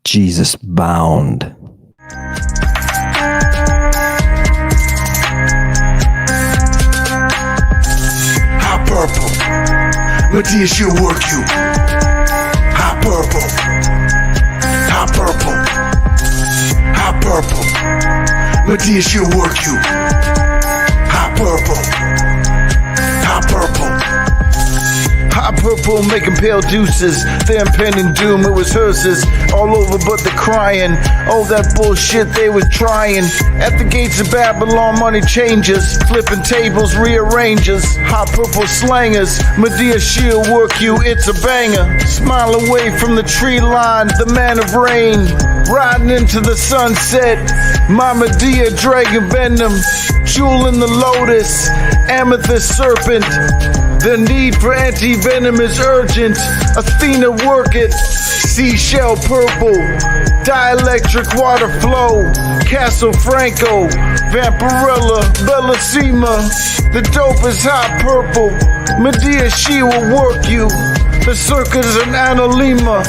Jesus bound. Hot purple, Medea she'll work you. Hot purple, hot purple, hot purple, Medea she'll work you. Hot purple, hot purple. Hot purple making pale deuces. Their impending doom, it was hearses. All over but the crying. All that bullshit they was trying. At the gates of Babylon, money changers. Flipping tables, rearrangers. Hot purple slangers. Medea she'll work you, it's a banger. Smile away from the tree line, the man of rain. Riding into the sunset. My Medea dragon venom. Jewel in the lotus. Amethyst serpent. The need for anti-venom is urgent. Athena work it. Seashell purple. Dielectric water flow. Castle Franco. Vampirella. Bellissima. The dope is hot purple. Medea she will work you. The circus and Analima.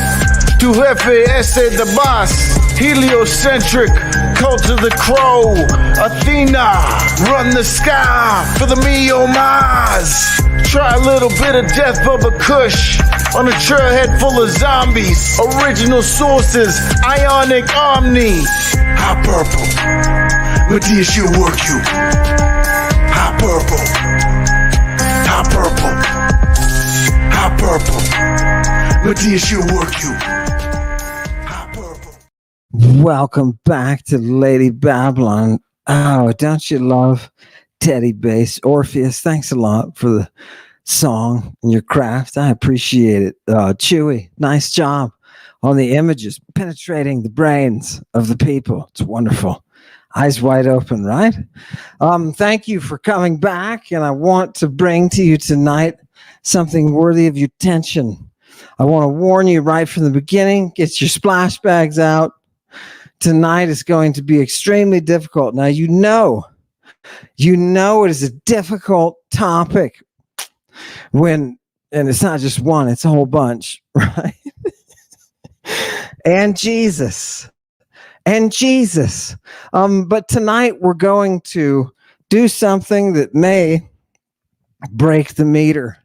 Tu jefe ese the boss. Heliocentric. Cult of the crow. Athena. Run the sky for the Mio Mars. Try a little bit of death Bubba Kush on a trailhead full of zombies. Original sources, Ionic Omni. Hot purple, Medea she'll work you. Hot purple, hot purple, hot purple, Medea she'll work you. Hot purple. Welcome back to Lady Babylon. Oh, don't you love Teddy Bass? Orpheus, thanks a lot for the song and your craft. I appreciate it. Chewy, nice job on the images, penetrating the brains of the people. It's wonderful. Eyes wide open, right? Thank you for coming back, and I want to bring to you tonight something worthy of your attention. I want to warn you right from the beginning, get your splash bags out. Tonight is going to be extremely difficult. Now, you know it is a difficult topic and it's not just one, it's a whole bunch, right? and Jesus. But tonight we're going to do something that may break the meter.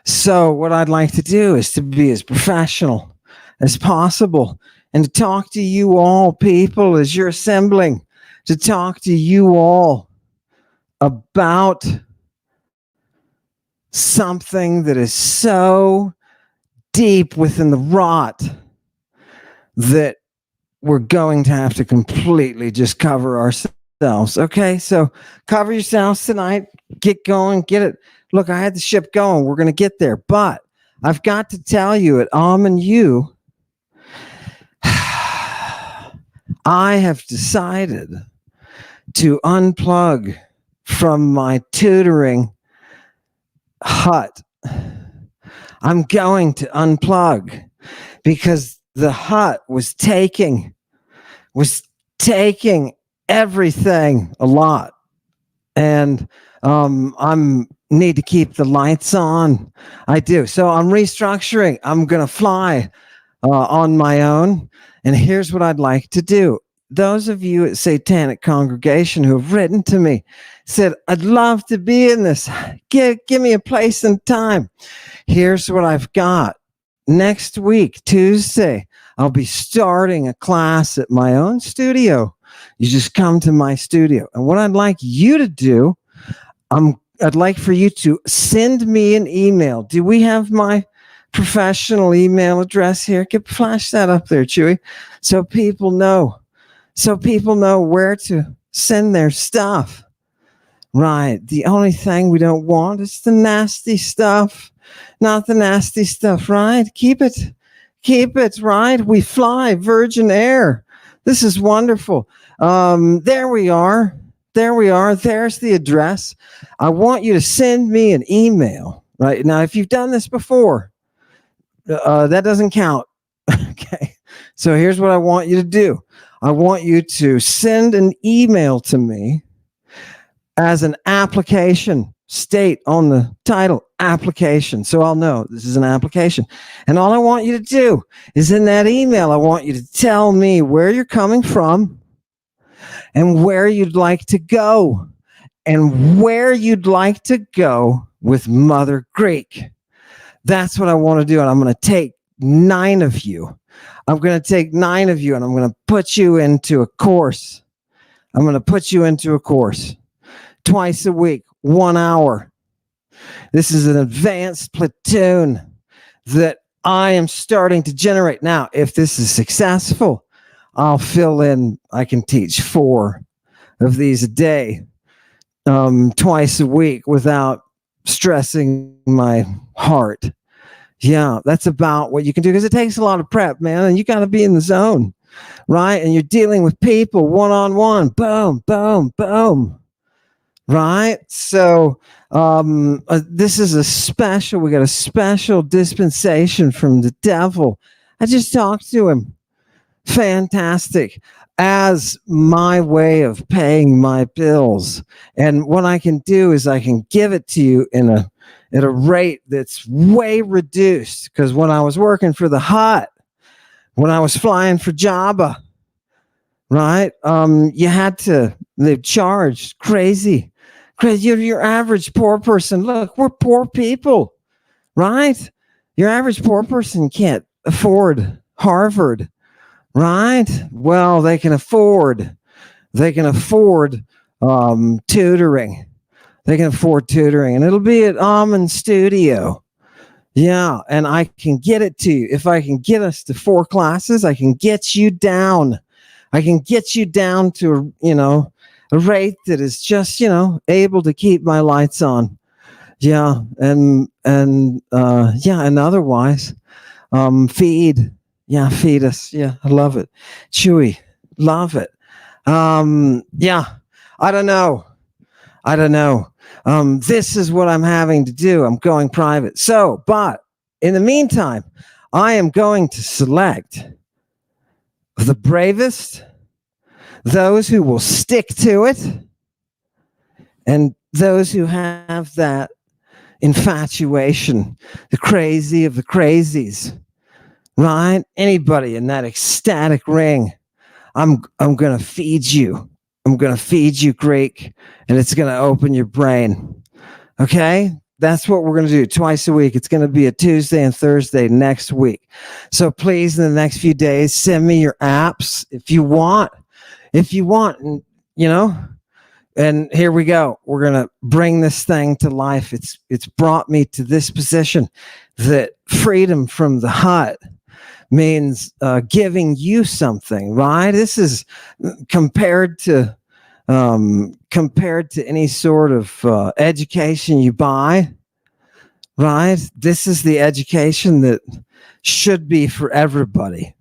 So what I'd like to do is to be as professional as possible and to talk to you all people as you're assembling, to talk to you all about something that is so deep within the rot that we're going to have to completely just cover ourselves. Okay, so cover yourselves tonight. Get going, get it. Look, I had the ship going. We're going to get there. But I've got to tell you, at Ammon, I have decided to unplug from my tutoring hut. I'm going to unplug because the hut was taking everything a lot, and I'm need to keep the lights on. I do. So I'm restructuring. I'm going to fly on my own. And here's what I'd like to do. Those of you at Satanic Congregation who have written to me said, I'd love to be in this. Give me a place and time. Here's what I've got. Next week, Tuesday, I'll be starting a class at my own studio. You just come to my studio. And what I'd like you to do, I'd like for you to send me an email. Do we have my professional email address here? Flash that up there, Chewy, so people know where to send their stuff. Right. The only thing we don't want is the nasty stuff. Not the nasty stuff, right? Keep it, right? We fly Virgin Air. This is wonderful. There we are. There's the address. I want you to send me an email. Right now, if you've done this before, that doesn't count. Okay. So here's what I want you to do. I want you to send an email to me as an application state on the title, application. So I'll know this is an application. And all I want you to do is in that email, I want you to tell me where you're coming from and where you'd like to go and where you'd like to go with Mother Greek. That's what I want to do. And I'm going to take 9 of you. I'm going to take 9 of you and I'm going to put you into a course. I'm going to put you into a course twice a week, 1 hour. This is an advanced platoon that I am starting to generate. Now, if this is successful, I'll fill in. I can teach 4 of these a day, twice a week without stressing my heart. Yeah, that's about what you can do because it takes a lot of prep, man, and you got to be in the zone, right? And you're dealing with people one-on-one, boom, boom, boom, right? So this is we got a special dispensation from the devil. I just talked to him. Fantastic. As my way of paying my bills. And what I can do is I can give it to you at a rate that's way reduced. Because when I was working for the Hut, when I was flying for Jabba, right? They charged crazy. Your average poor person, look, we're poor people, right? Your average poor person can't afford Harvard, right? Well, they can afford tutoring. They can afford tutoring, and it'll be at Ammon Studio. Yeah, and I can get it to you. If I can get us to 4 classes, I can get you down. I can get you down to, a rate that is just, able to keep my lights on. Yeah, and otherwise, feed. Yeah, feed us. Yeah, I love it. Chewy, love it. Yeah, I don't know. This is what I'm having to do. I'm going private. So, but in the meantime, I am going to select the bravest, those who will stick to it, and those who have that infatuation, the crazy of the crazies, right? Anybody in that ecstatic ring, I'm going to feed you. I'm going to feed you Greek, and it's going to open your brain. Okay? That's what we're going to do twice a week. It's going to be a Tuesday and Thursday next week. So please, in the next few days, send me your apps if you want. And, and here we go. We're going to bring this thing to life. It's brought me to this position that freedom from the Hut means giving you something, right? This is compared to any sort of education you buy, right? This is the education that should be for everybody.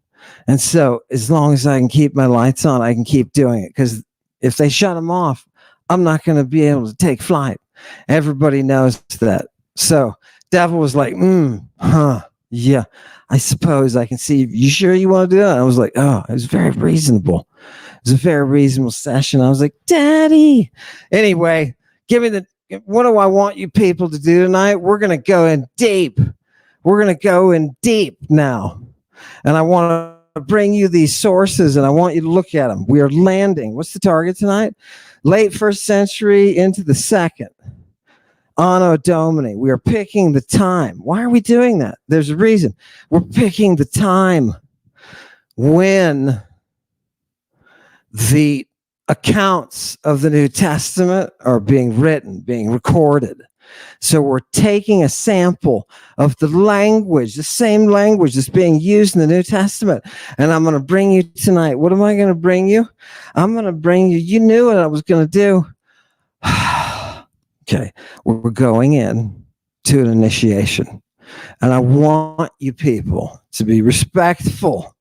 And so as long as I can keep my lights on, I can keep doing it. Because if they shut them off, I'm not going to be able to take flight. Everybody knows that. So devil was like, yeah, I suppose I can see. You sure you want to do that? And I was like, oh, it was very reasonable. It was a very reasonable session. I was like, Daddy. Anyway, what do I want you people to do tonight? We're going to go in deep. We're going to go in deep now. And I want to bring you these sources and I want you to look at them. We are landing. What's the target tonight? Late 1st century into the 2nd. Anno Domini. We are picking the time. Why are we doing that? There's a reason. We're picking the time when the accounts of the New Testament are being written, being recorded. So we're taking a sample of the language, the same language that's being used in the New Testament. And I'm going to bring you tonight. What am I going to bring you? I'm going to bring you knew what I was going to do. Okay, we're going in to an initiation. And I want you people to be respectful.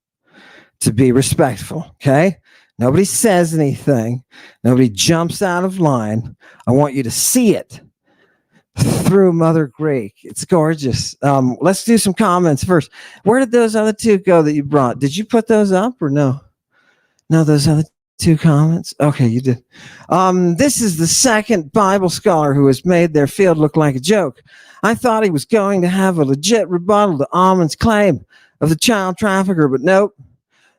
Okay? Nobody says anything. Nobody jumps out of line. I want you to see it through Mother Greek. It's gorgeous. Let's do some comments first. Where did those other 2 go that you brought? Did you put those up or no? No, those other 2 comments? Okay, you did. This is the second Bible scholar who has made their field look like a joke. I thought he was going to have a legit rebuttal to Ammon's claim of the child trafficker, but nope.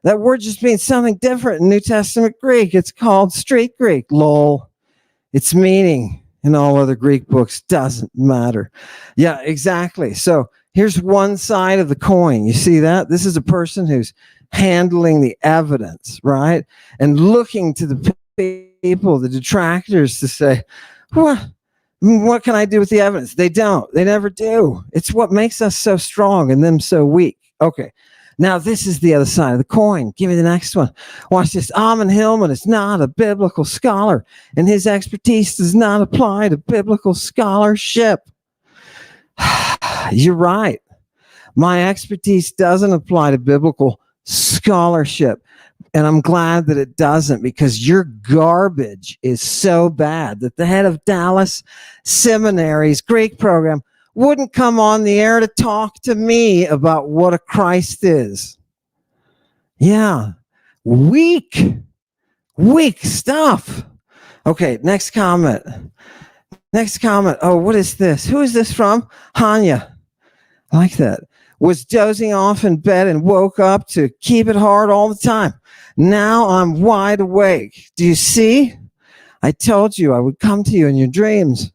That word just means something different in New Testament Greek. It's called street Greek, lol. Its meaning in all other Greek books doesn't matter. Yeah, exactly. So here's one side of the coin. You see that? This is a person who's handling the evidence, right? And looking to the people, the detractors, to say, what can I do with the evidence? They don't. They never do. It's what makes us so strong and them so weak. Okay. Now, this is the other side of the coin. Give me the next one. Watch this. Ammon Hillman is not a biblical scholar, and his expertise does not apply to biblical scholarship. You're right. My expertise doesn't apply to biblical scholarship, and I'm glad that it doesn't, because your garbage is so bad that the head of Dallas Seminary's Greek program wouldn't come on the air to talk to me about what a Christ is. Yeah. Weak stuff. Okay, next comment. Oh, what is this? Who is this from? Hanya. I like that. Was dozing off in bed and woke up to keep it hard all the time. Now I'm wide awake. Do you see? I told you I would come to you in your dreams.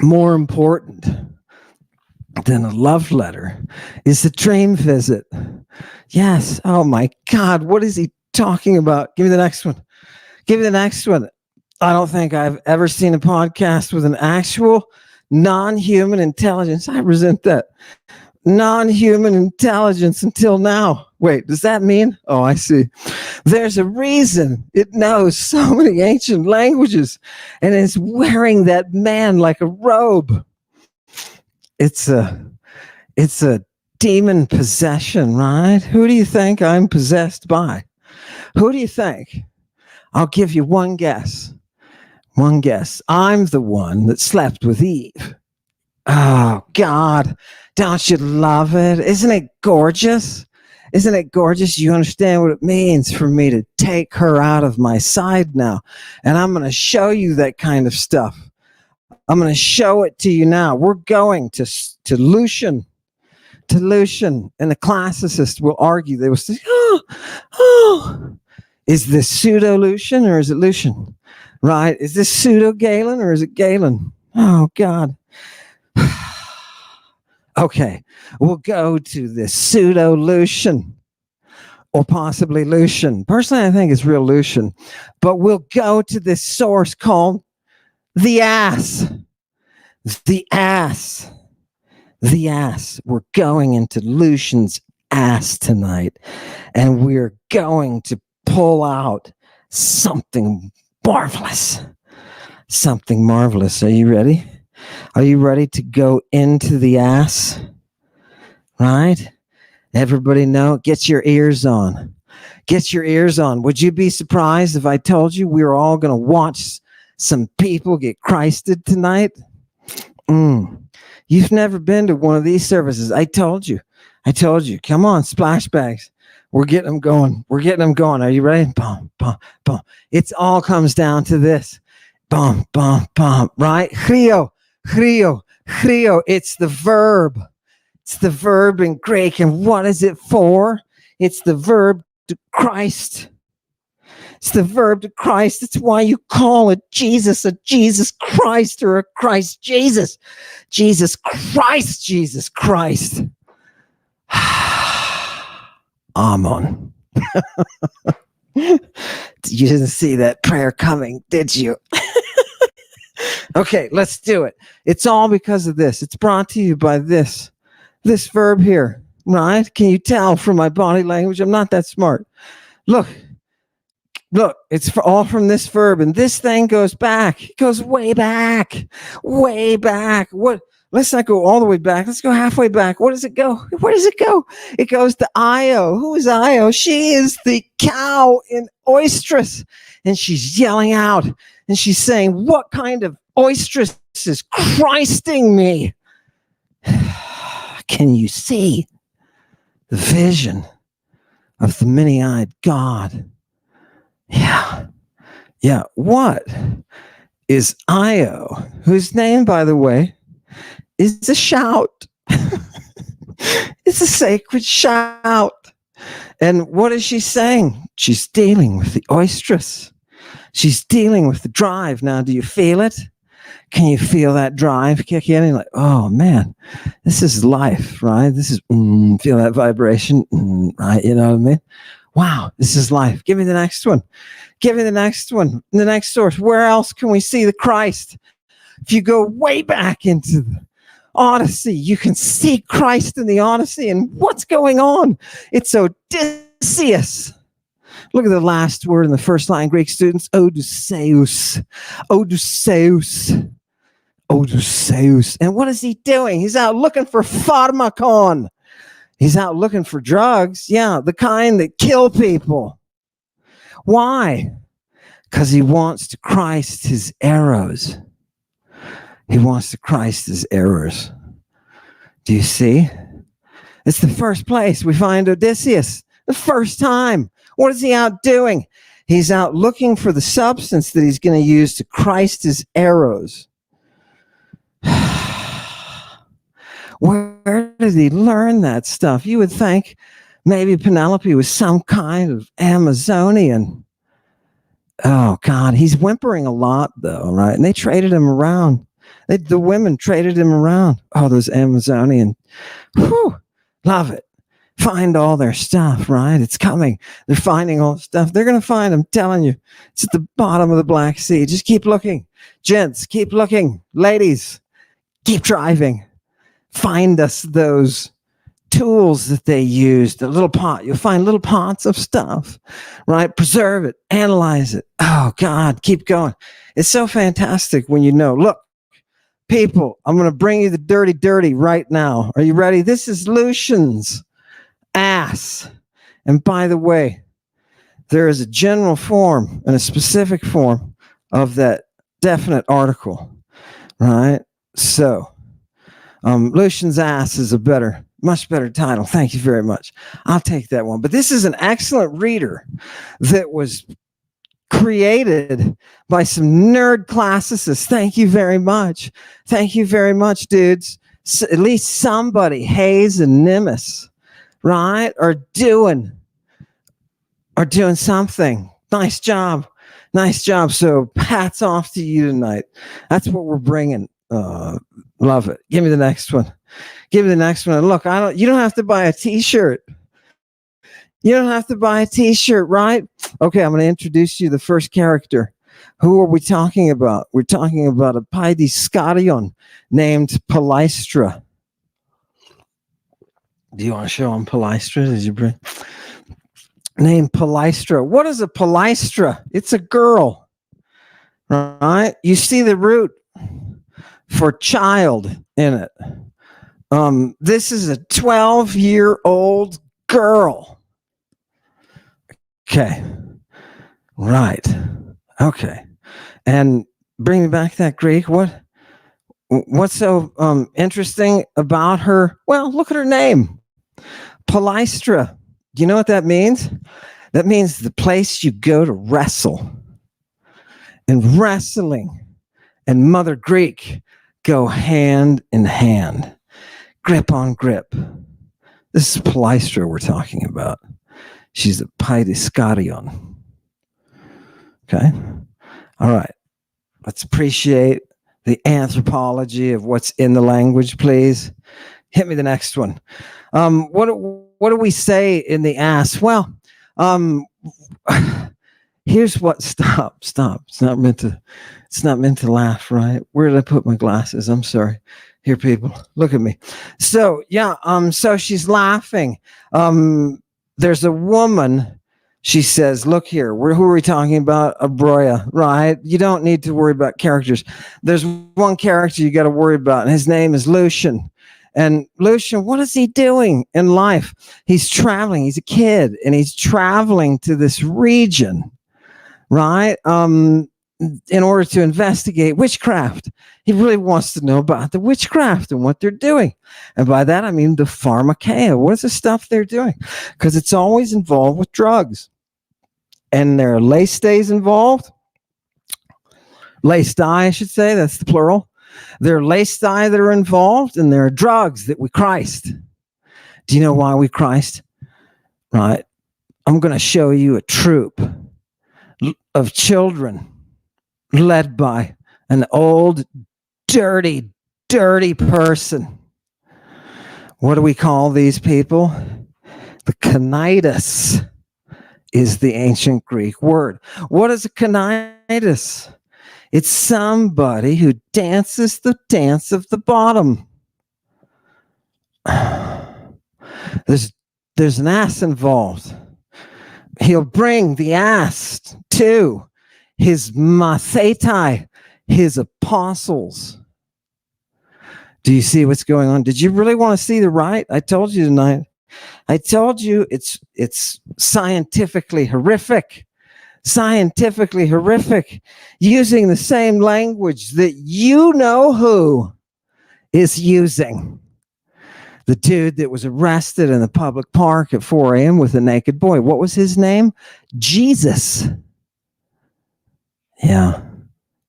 More important than a love letter is the dream visit. Yes. Oh my God. What is he talking about? Give me the next one. I don't think I've ever seen a podcast with an actual non-human intelligence. I resent that. Non-human intelligence until now. Wait, does that mean? Oh, I see. There's a reason it knows so many ancient languages and is wearing that man like a robe. It's a demon possession, right? Who do you think I'm possessed by? Who do you think? I'll give you one guess. I'm the one that slept with Eve. Oh, God. Don't you love it? Isn't it gorgeous? You understand what it means for me to take her out of my side now. And I'm going to show you that kind of stuff. I'm going to show it to you now. We're going to Lucian. And the classicists will argue. They will say, is this pseudo-Lucian or is it Lucian? Right? Is this pseudo-Galen or is it Galen? Oh, God. Okay, we'll go to this pseudo-Lucian or possibly Lucian. Personally, I think it's real Lucian. But we'll go to this source called the ass. The ass. We're going into Lucian's ass tonight, and we're going to pull out something marvelous. Are you ready? Are you ready to go into the ass? Right? Everybody know? Get your ears on. Would you be surprised if I told you we were all going to watch some people get Christed tonight? You've never been to one of these services. I told you. Come on, splash bags. We're getting them going. Are you ready? Boom, boom, boom. It all comes down to this. Boom, boom, boom. Right? Chrio. It's the verb. In Greek. And what is it for? It's the verb to Christ. It's why you call it Jesus, a Jesus Christ, or a Christ Jesus. Jesus Christ. Ammon. You didn't see that prayer coming, did you? Okay, let's do it. It's all because of this. It's brought to you by this verb here, right? Can you tell from my body language? I'm not that smart. Look, it's all from this verb, and this thing goes back. It goes way back. What? Let's not go all the way back. Let's go halfway back. Where does it go? It goes to Io. Who is Io? She is the cow in Oestrus, and she's yelling out, and she's saying, what kind of oestrus is Christing me? Can you see the vision of the many-eyed God. Yeah. Yeah. What is Io, whose name, by the way, is a shout? It's a sacred shout. And what is she saying? She's dealing with the oestrus. She's dealing with the drive. Now, do you feel it? Can you feel that drive kick in? And like, oh man, this is life, right? This is, feel that vibration, right? You know what I mean? Wow, this is life. Give me the next one. Give me the next one. The next source. Where else can we see the Christ? If you go way back into the Odyssey, you can see Christ in the Odyssey. And what's going on? It's Odysseus. Look at the last word in the first line, Greek students. Odysseus. Odysseus. Odysseus. And what is he doing? He's out looking for pharmakon. He's out looking for drugs. Yeah, the kind that kill people. Why? Because he wants to Christ his arrows. He wants to Christ his errors. Do you see? It's the first place we find Odysseus. The first time. What is he out doing? He's out looking for the substance that he's going to use to Christ his arrows. Where did he learn that stuff? You would think maybe Penelope was some kind of Amazonian. Oh, God, he's whimpering a lot, though, right? And they traded him around. The women traded him around. Oh, those Amazonian. Whew, love it. Find all their stuff, right? It's coming. They're finding all the stuff. They're going to find, I'm telling you, it's at the bottom of the Black Sea. Just keep looking. Gents, keep looking. Ladies, keep driving. Find us those tools that they use, the little pot. You'll find little pots of stuff, right? Preserve it, analyze it. Oh, God, keep going. It's so fantastic when you know. Look, people, I'm going to bring you the dirty right now. Are you ready? This is Lucian's ass. And by the way, there is a general form and a specific form of that definite article, right? So, Lucian's ass is a much better title. Thank you very much. I'll take that one. But this is an excellent reader that was created by some nerd classicists. Thank you very much. Thank you very much, dudes. So at least somebody, Hayes and Nimitz, right, are doing something. Nice job. Nice job. So hats off to you tonight. That's what we're bringing. Love it. Give me the next one. Give me the next one. Look, you don't have to buy a t-shirt. You don't have to buy a t-shirt, right? Okay, I'm going to introduce you to the first character. Who are we talking about? We're talking about a Paidiscarion named Palystra. Do you want to show him Palystra? Did you bring? Named Palystra. What is a Palystra? It's a girl, right? You see the root for child in it. This is a 12-year-old girl. Okay. Right. Okay. And bring me back that Greek. What's so interesting about her? Well, look at her name. Palystra. Do you know what that means? That means the place you go to wrestle. And wrestling and Mother Greek go hand in hand. Grip on grip. This is Palystra we're talking about. She's a Paidiscarion. Okay. All right. Let's appreciate the anthropology of what's in the language, please. Hit me the next one. What do we say in the ass? Well, here's what. Stop. It's not meant to laugh, right? Where did I put my glasses? I'm sorry. Here, people, look at me. So yeah, so she's laughing. There's a woman. She says, look here, who are we talking about? Abroya, right? You don't need to worry about characters. There's one character you got to worry about, and his name is Lucian. And Lucian, what is he doing in life? He's traveling. He's a kid, and he's traveling to this region, right? in order to investigate witchcraft. He really wants to know about the witchcraft and what they're doing. And by that, I mean the pharmakeia. What is the stuff they're doing? Because it's always involved with drugs. And there are lay stays involved. Lay sty, I should say. That's the plural. There are lay sty that are involved, and there are drugs that we Christ. Do you know why we Christ? Right. I'm going to show you a troop of children led by an old, dirty person. What do we call these people? The canitas is the ancient Greek word. What is a canitas? It's somebody who dances the dance of the bottom. There's an ass involved. He'll bring the ass to his mathetai, his apostles. Do you see what's going on? Did you really want to see the right? I told you tonight. I told you it's scientifically horrific. Scientifically horrific. Using the same language that you know who is using. The dude that was arrested in the public park at 4 a.m. with a naked boy. What was his name? Jesus. Yeah.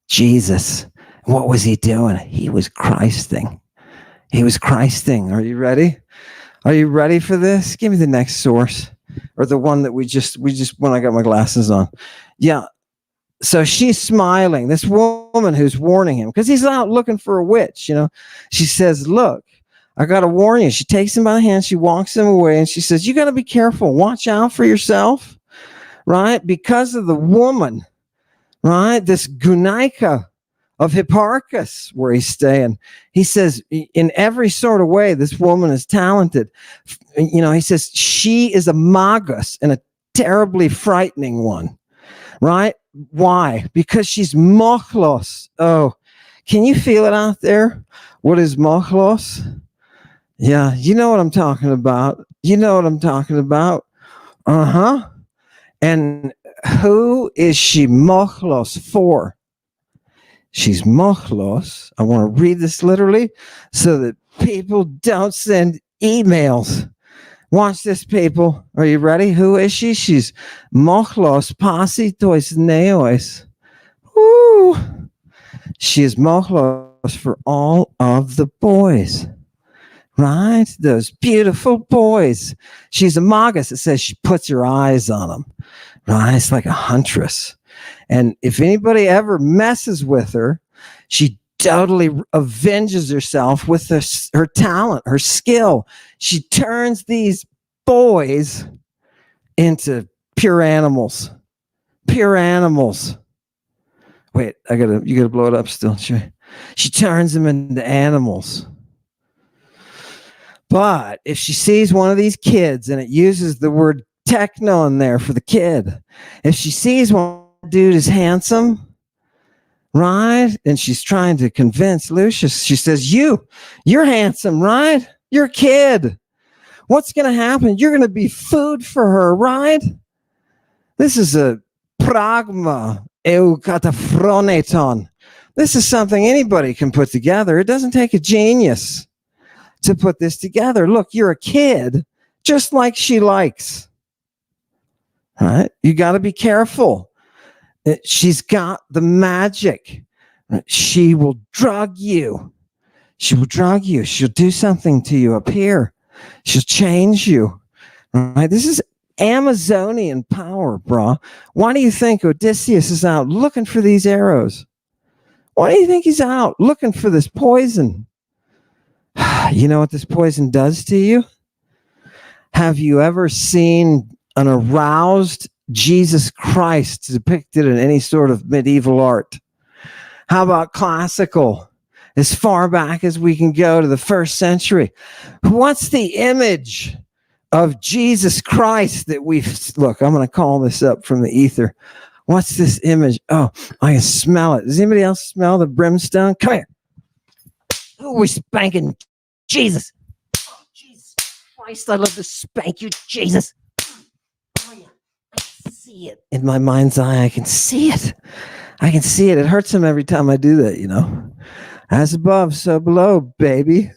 Jesus. What was he doing? He was Christing. He was Christing. Are you ready? Are you ready for this? Give me the next source. Or the one that we just when I got my glasses on. Yeah. So she's smiling. This woman who's warning him, because he's out looking for a witch, you know. She says, look, I got to warn you. She takes him by the hand. She walks him away. And she says, you got to be careful. Watch out for yourself. Right? Because of the woman. Right? This Gunaika of Hipparchus, where he's staying. He says, in every sort of way, this woman is talented. You know, he says, she is a magus and a terribly frightening one. Right? Why? Because she's mochlos. Oh, can you feel it out there? What is mochlos? Yeah, you know what I'm talking about. You know what I'm talking about. Uh-huh. And who is she mochlos for? She's mochlos. I want to read this literally so that people don't send emails. Watch this, people. Are you ready? Who is she? She's mochlos pasitois neois. Woo! She is mochlos for all of the boys. Right? Those beautiful boys. She's a magus. It says she puts her eyes on them. Right? It's like a huntress. And if anybody ever messes with her, she totally avenges herself with her talent, her skill. She turns these boys into pure animals. Pure animals. Wait, you gotta blow it up still. She turns them into animals. But if she sees one of these kids, and it uses the word techno in there for the kid, if she sees one dude is handsome, right? And she's trying to convince Lucius, she says, you're handsome, right? You're a kid. What's going to happen? You're going to be food for her, right? This is a pragma eukatafroneton. This is something anybody can put together. It doesn't take a genius to put this together. Look, you're a kid, just like she likes. All right? You got to be careful. She's got the magic. She will drug you. She will drug you. She'll do something to you up here. She'll change you. All right? This is Amazonian power, bro. Why do you think Odysseus is out looking for these arrows? Why do you think he's out looking for this poison? You know what this poison does to you? Have you ever seen an aroused Jesus Christ depicted in any sort of medieval art? How about classical? As far back as we can go to the 1st century. What's the image of Jesus Christ that look, I'm going to call this up from the ether. What's this image? Oh, I can smell it. Does anybody else smell the brimstone? Come here. Oh, we're spanking Jesus. Oh, Jesus Christ, I love to spank you, Jesus. Oh, yeah. I can see it. In my mind's eye, I can see it. I can see it. It hurts him every time I do that, you know. As above, so below, baby.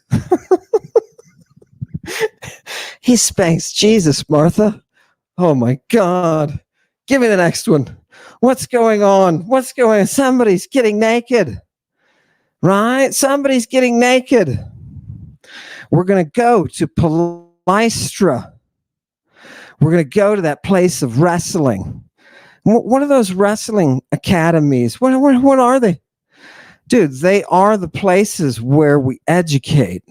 He spanks Jesus, Martha. Oh my God. Give me the next one. What's going on? What's going on? Somebody's getting naked. Right? Somebody's getting naked. We're going to go to Palestra. We're going to go to that place of wrestling. What are those wrestling academies? What are they? Dude, they are the places where we educate.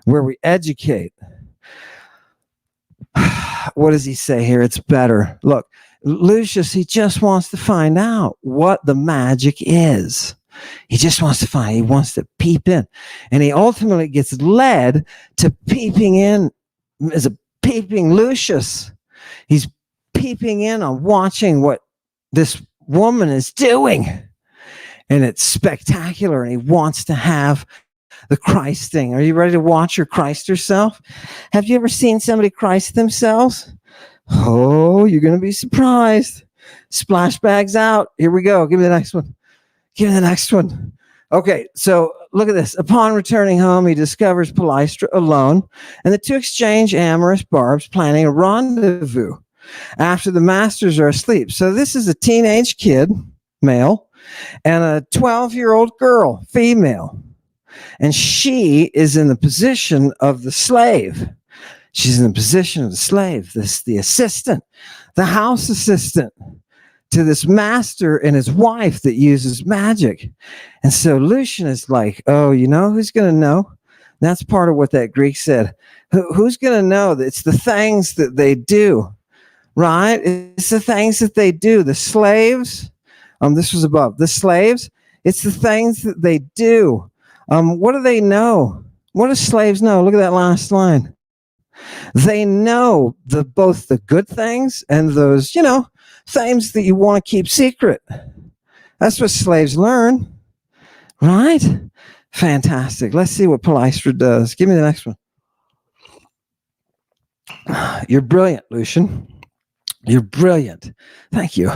Where we educate. What does he say here? It's better. Look, Lucius, he just wants to find out what the magic is. He just wants to find, he wants to peep in. And he ultimately gets led to peeping in as a peeping Lucius. He's peeping in on watching what this woman is doing. And it's spectacular. And he wants to have the Christ thing. Are you ready to watch your Christ yourself? Have you ever seen somebody Christ themselves? Oh, you're going to be surprised. Splash bags out. Here we go. Give me the next one. Give me the next one. Okay, so look at this. Upon returning home, he discovers Palestra alone, and the two exchange amorous barbs, planning a rendezvous after the masters are asleep. So this is a teenage kid, male, and a 12-year-old girl, female. And she is in the position of the slave. She's in the position of the slave, the assistant, the house assistant to this master and his wife that uses magic. And so Lucian is like, oh, you know, who's going to know? That's part of what that Greek said. Who's going to know that it's the things that they do, right? It's the things that they do. The slaves, this was above. The slaves, it's the things that they do. What do they know? What do slaves know? Look at that last line. They know both the good things and those, you know, things that you want to keep secret. That's what slaves learn, right? Fantastic. Let's see what Palestra does. Give me the next one. You're brilliant, Lucian. You're brilliant. Thank you.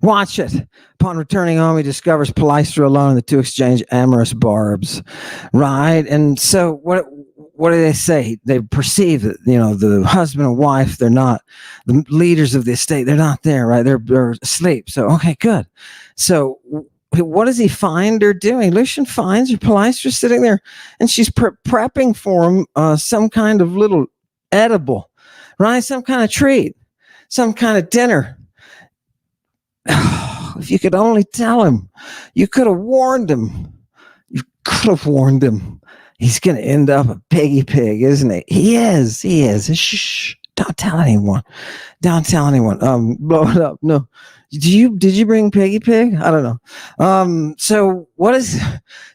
Watch it. Upon returning home, he discovers Palestra alone, and the two exchange amorous barbs, right? And so what do they say? They perceive that, you know, the husband and wife, they're not the leaders of the estate. They're not there, right? They're asleep. So, okay, good. So what does he find her doing? Lucian finds her Palestra sitting there, and she's prepping for him some kind of little edible, right? Some kind of treat, some kind of dinner. If you could only tell him, you could have warned him. You could have warned him. He's going to end up a piggy pig, isn't he? He is. Shh. Don't tell anyone. Don't tell anyone. Blow it up. No. Did you bring piggy pig? I don't know. So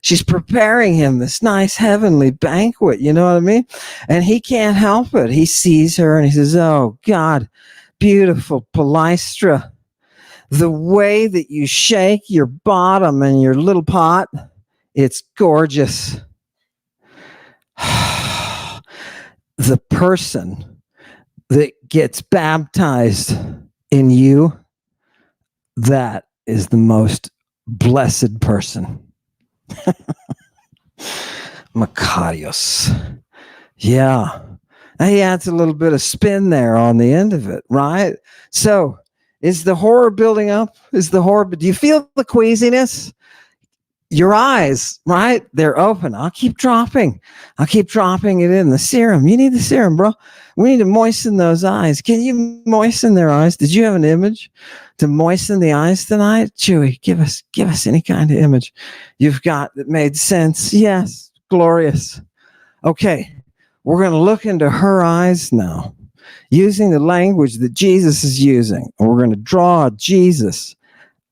she's preparing him this nice heavenly banquet. You know what I mean? And he can't help it. He sees her and he says, oh God, beautiful Palestra. The way that you shake your bottom in your little pot, it's gorgeous. The person that gets baptized in you, that is the most blessed person. Makarios. Yeah. And he adds a little bit of spin there on the end of it, right? So, is the horror building up? Do you feel the queasiness? Your eyes, right? They're open. I'll keep dropping it in. The serum. You need the serum, bro. We need to moisten those eyes. Can you moisten their eyes? Did you have an image to moisten the eyes tonight? Chewy, give us any kind of image you've got that made sense. Yes, glorious. Okay, we're going to look into her eyes now, using the language that Jesus is using. And we're going to draw Jesus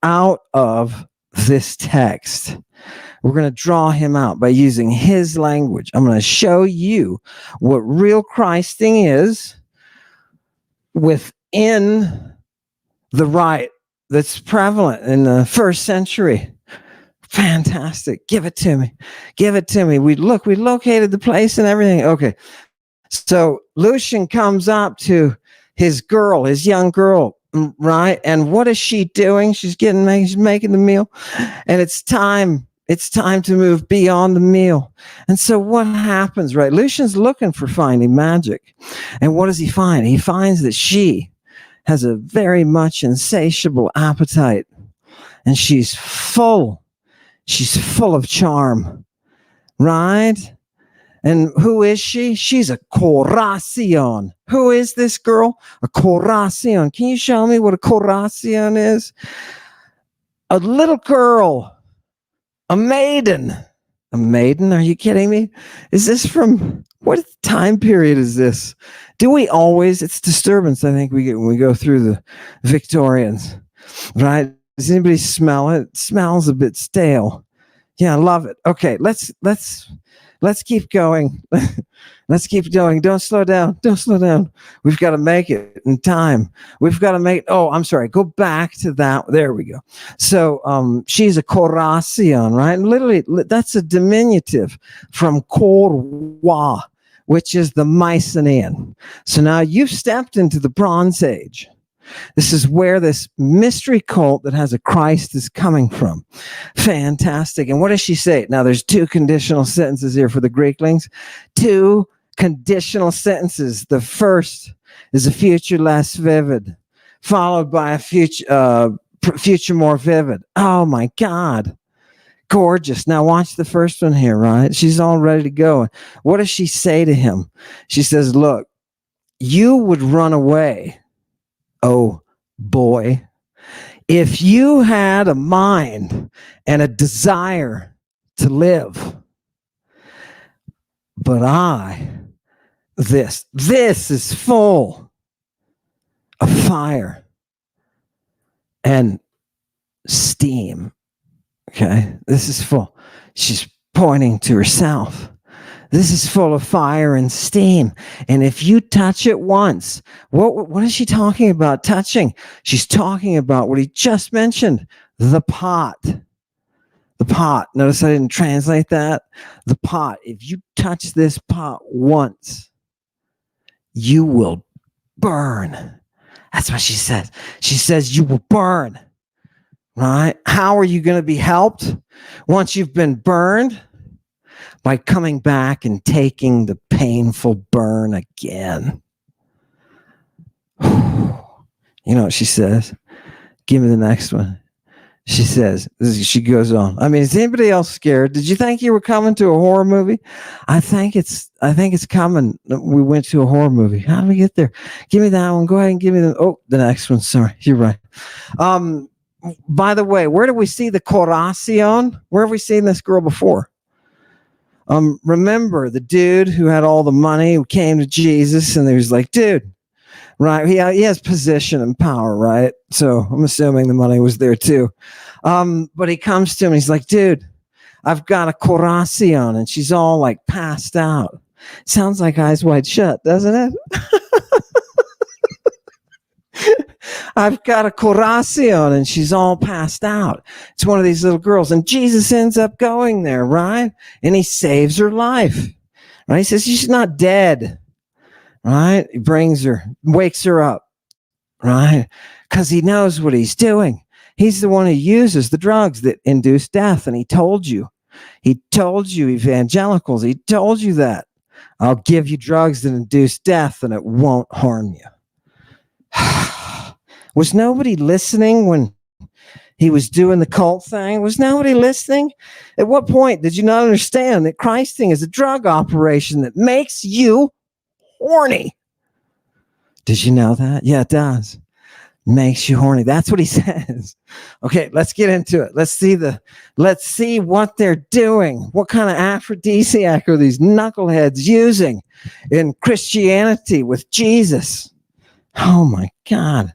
out of this text. We're going to draw him out by using his language. I'm going to show you what real Christing is within the rite that's prevalent in the first century. Fantastic. Give it to me. We located the place and everything. Okay. So Lucian comes up to his young girl, right? And what is she doing? She's making the meal, and it's time. It's time to move beyond the meal. And so what happens, right? Lucian's looking for finding magic. And what does he find? He finds that she has a very much insatiable appetite, and she's full. She's full of charm, right? And who is she? She's a Coracion. Who is this girl? A Coracion. Can you show me what a Coracion is? A little girl, a maiden. A maiden? Are you kidding me? Is this from what time period is this? Do we always? It's disturbance. I think we get when we go through the Victorians, right? Does anybody smell it? It smells a bit stale. Yeah, I love it. Okay, let's keep going. Let's keep going. Don't slow down. Don't slow down. We've got to make it in time. We've got to make. Oh, I'm sorry. Go back to that. There we go. So, she's a Coracion, right? And literally, that's a diminutive from Corwa, which is the Mycenaean. So now you've stepped into the Bronze Age. This is where this mystery cult that has a Christ is coming from. Fantastic. And what does she say? Now, there's two conditional sentences here for the Greeklings. Two conditional sentences. The first is a future less vivid, followed by a future more vivid. Oh, my God. Gorgeous. Now, watch the first one here, right? She's all ready to go. What does she say to him? She says, look, you would run away. Oh, boy, if you had a mind and a desire to live, but this is full of fire and steam. Okay, this is full. She's pointing to herself. This is full of fire and steam. And if you touch it once, what is she talking about touching? She's talking about what he just mentioned, the pot. The pot. Notice I didn't translate that. The pot. If you touch this pot once, you will burn. That's what she says. She says you will burn. Right? How are you going to be helped once you've been burned? By coming back and taking the painful burn again. You know what she says? Give me the next one. She says, she goes on. I mean, is anybody else scared? Did you think you were coming to a horror movie? I think it's coming. We went to a horror movie. How did we get there? Give me that one. Go ahead and give me the next one. Sorry, you're right. By the way, where do we see the Coracion? Where have we seen this girl before? Remember the dude who had all the money who came to Jesus and he was like, dude, right? He has position and power, right? So I'm assuming the money was there too. But he comes to him and he's like, dude, I've got a Coracion and she's all like passed out. Sounds like Eyes Wide Shut, doesn't it? I've got a Coracion and she's all passed out. It's one of these little girls. And Jesus ends up going there, right? And he saves her life. Right? He says she's not dead. Right? He brings her, wakes her up. Right? Because he knows what he's doing. He's the one who uses the drugs that induce death. And he told you, evangelicals, he told you that. I'll give you drugs that induce death and it won't harm you. Was nobody listening when he was doing the cult thing? Was nobody listening? At what point did you not understand that Christing is a drug operation that makes you horny? Did you know that? Yeah, it does. Makes you horny. That's what he says. Okay, let's get into it. Let's see what they're doing. What kind of aphrodisiac are these knuckleheads using in Christianity with Jesus? Oh my God.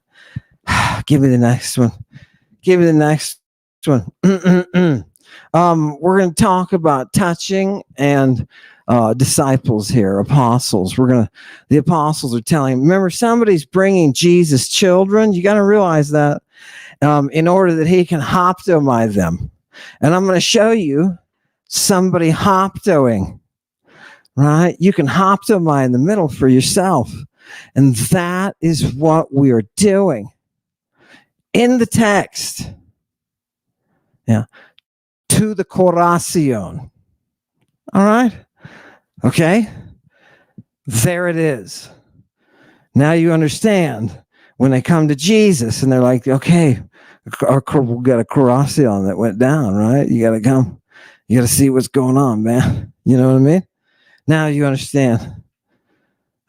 Give me the next one. We're going to talk about touching and disciples here, apostles. The apostles are telling, remember, somebody's bringing Jesus children. You got to realize that in order that he can hoptomize them. And I'm going to show you somebody hoptoing, right? You can hoptomize in the middle for yourself. And that is what we are doing. in the text, yeah, to the Coration. All right? Okay? There it is. Now you understand when they come to Jesus and they're like, okay, we got a Coration that went down, right? You got to come. You got to see what's going on, man. You know what I mean? Now you understand.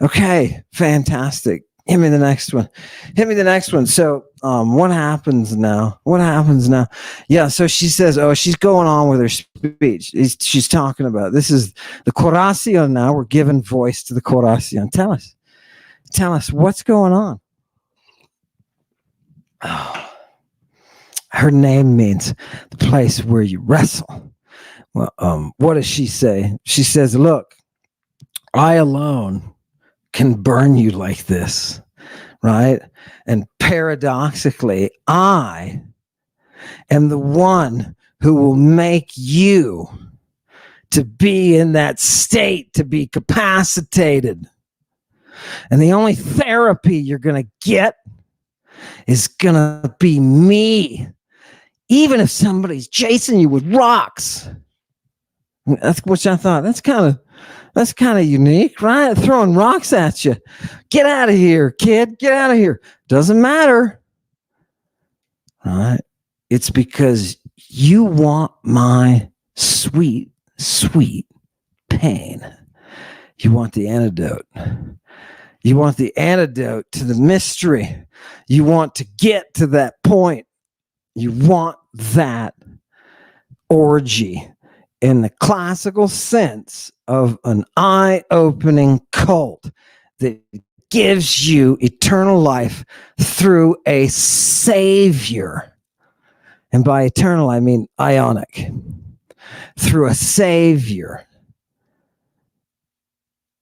Okay, fantastic. Hit me the next one. Hit me the next one. So what happens now? What happens now? Yeah, so she says, oh, she's going on with her speech. She's talking about, this is the Coration now. We're giving voice to the Coration. Tell us what's going on. Oh, her name means the place where you wrestle. Well, what does she say? She says, look, I alone can burn you like this, right? And paradoxically, I am the one who will make you to be in that state, to be capacitated. And the only therapy you're going to get is going to be me, even if somebody's chasing you with rocks. That's what I thought. That's kind of unique, right? Throwing rocks at you. Get out of here, kid. Get out of here. Doesn't matter. All right. It's because you want my sweet, sweet pain. You want the antidote. You want the antidote to the mystery. You want to get to that point. You want that orgy in the classical sense of an eye-opening cult that gives you eternal life through a savior. And by eternal, I mean ionic. Through a savior.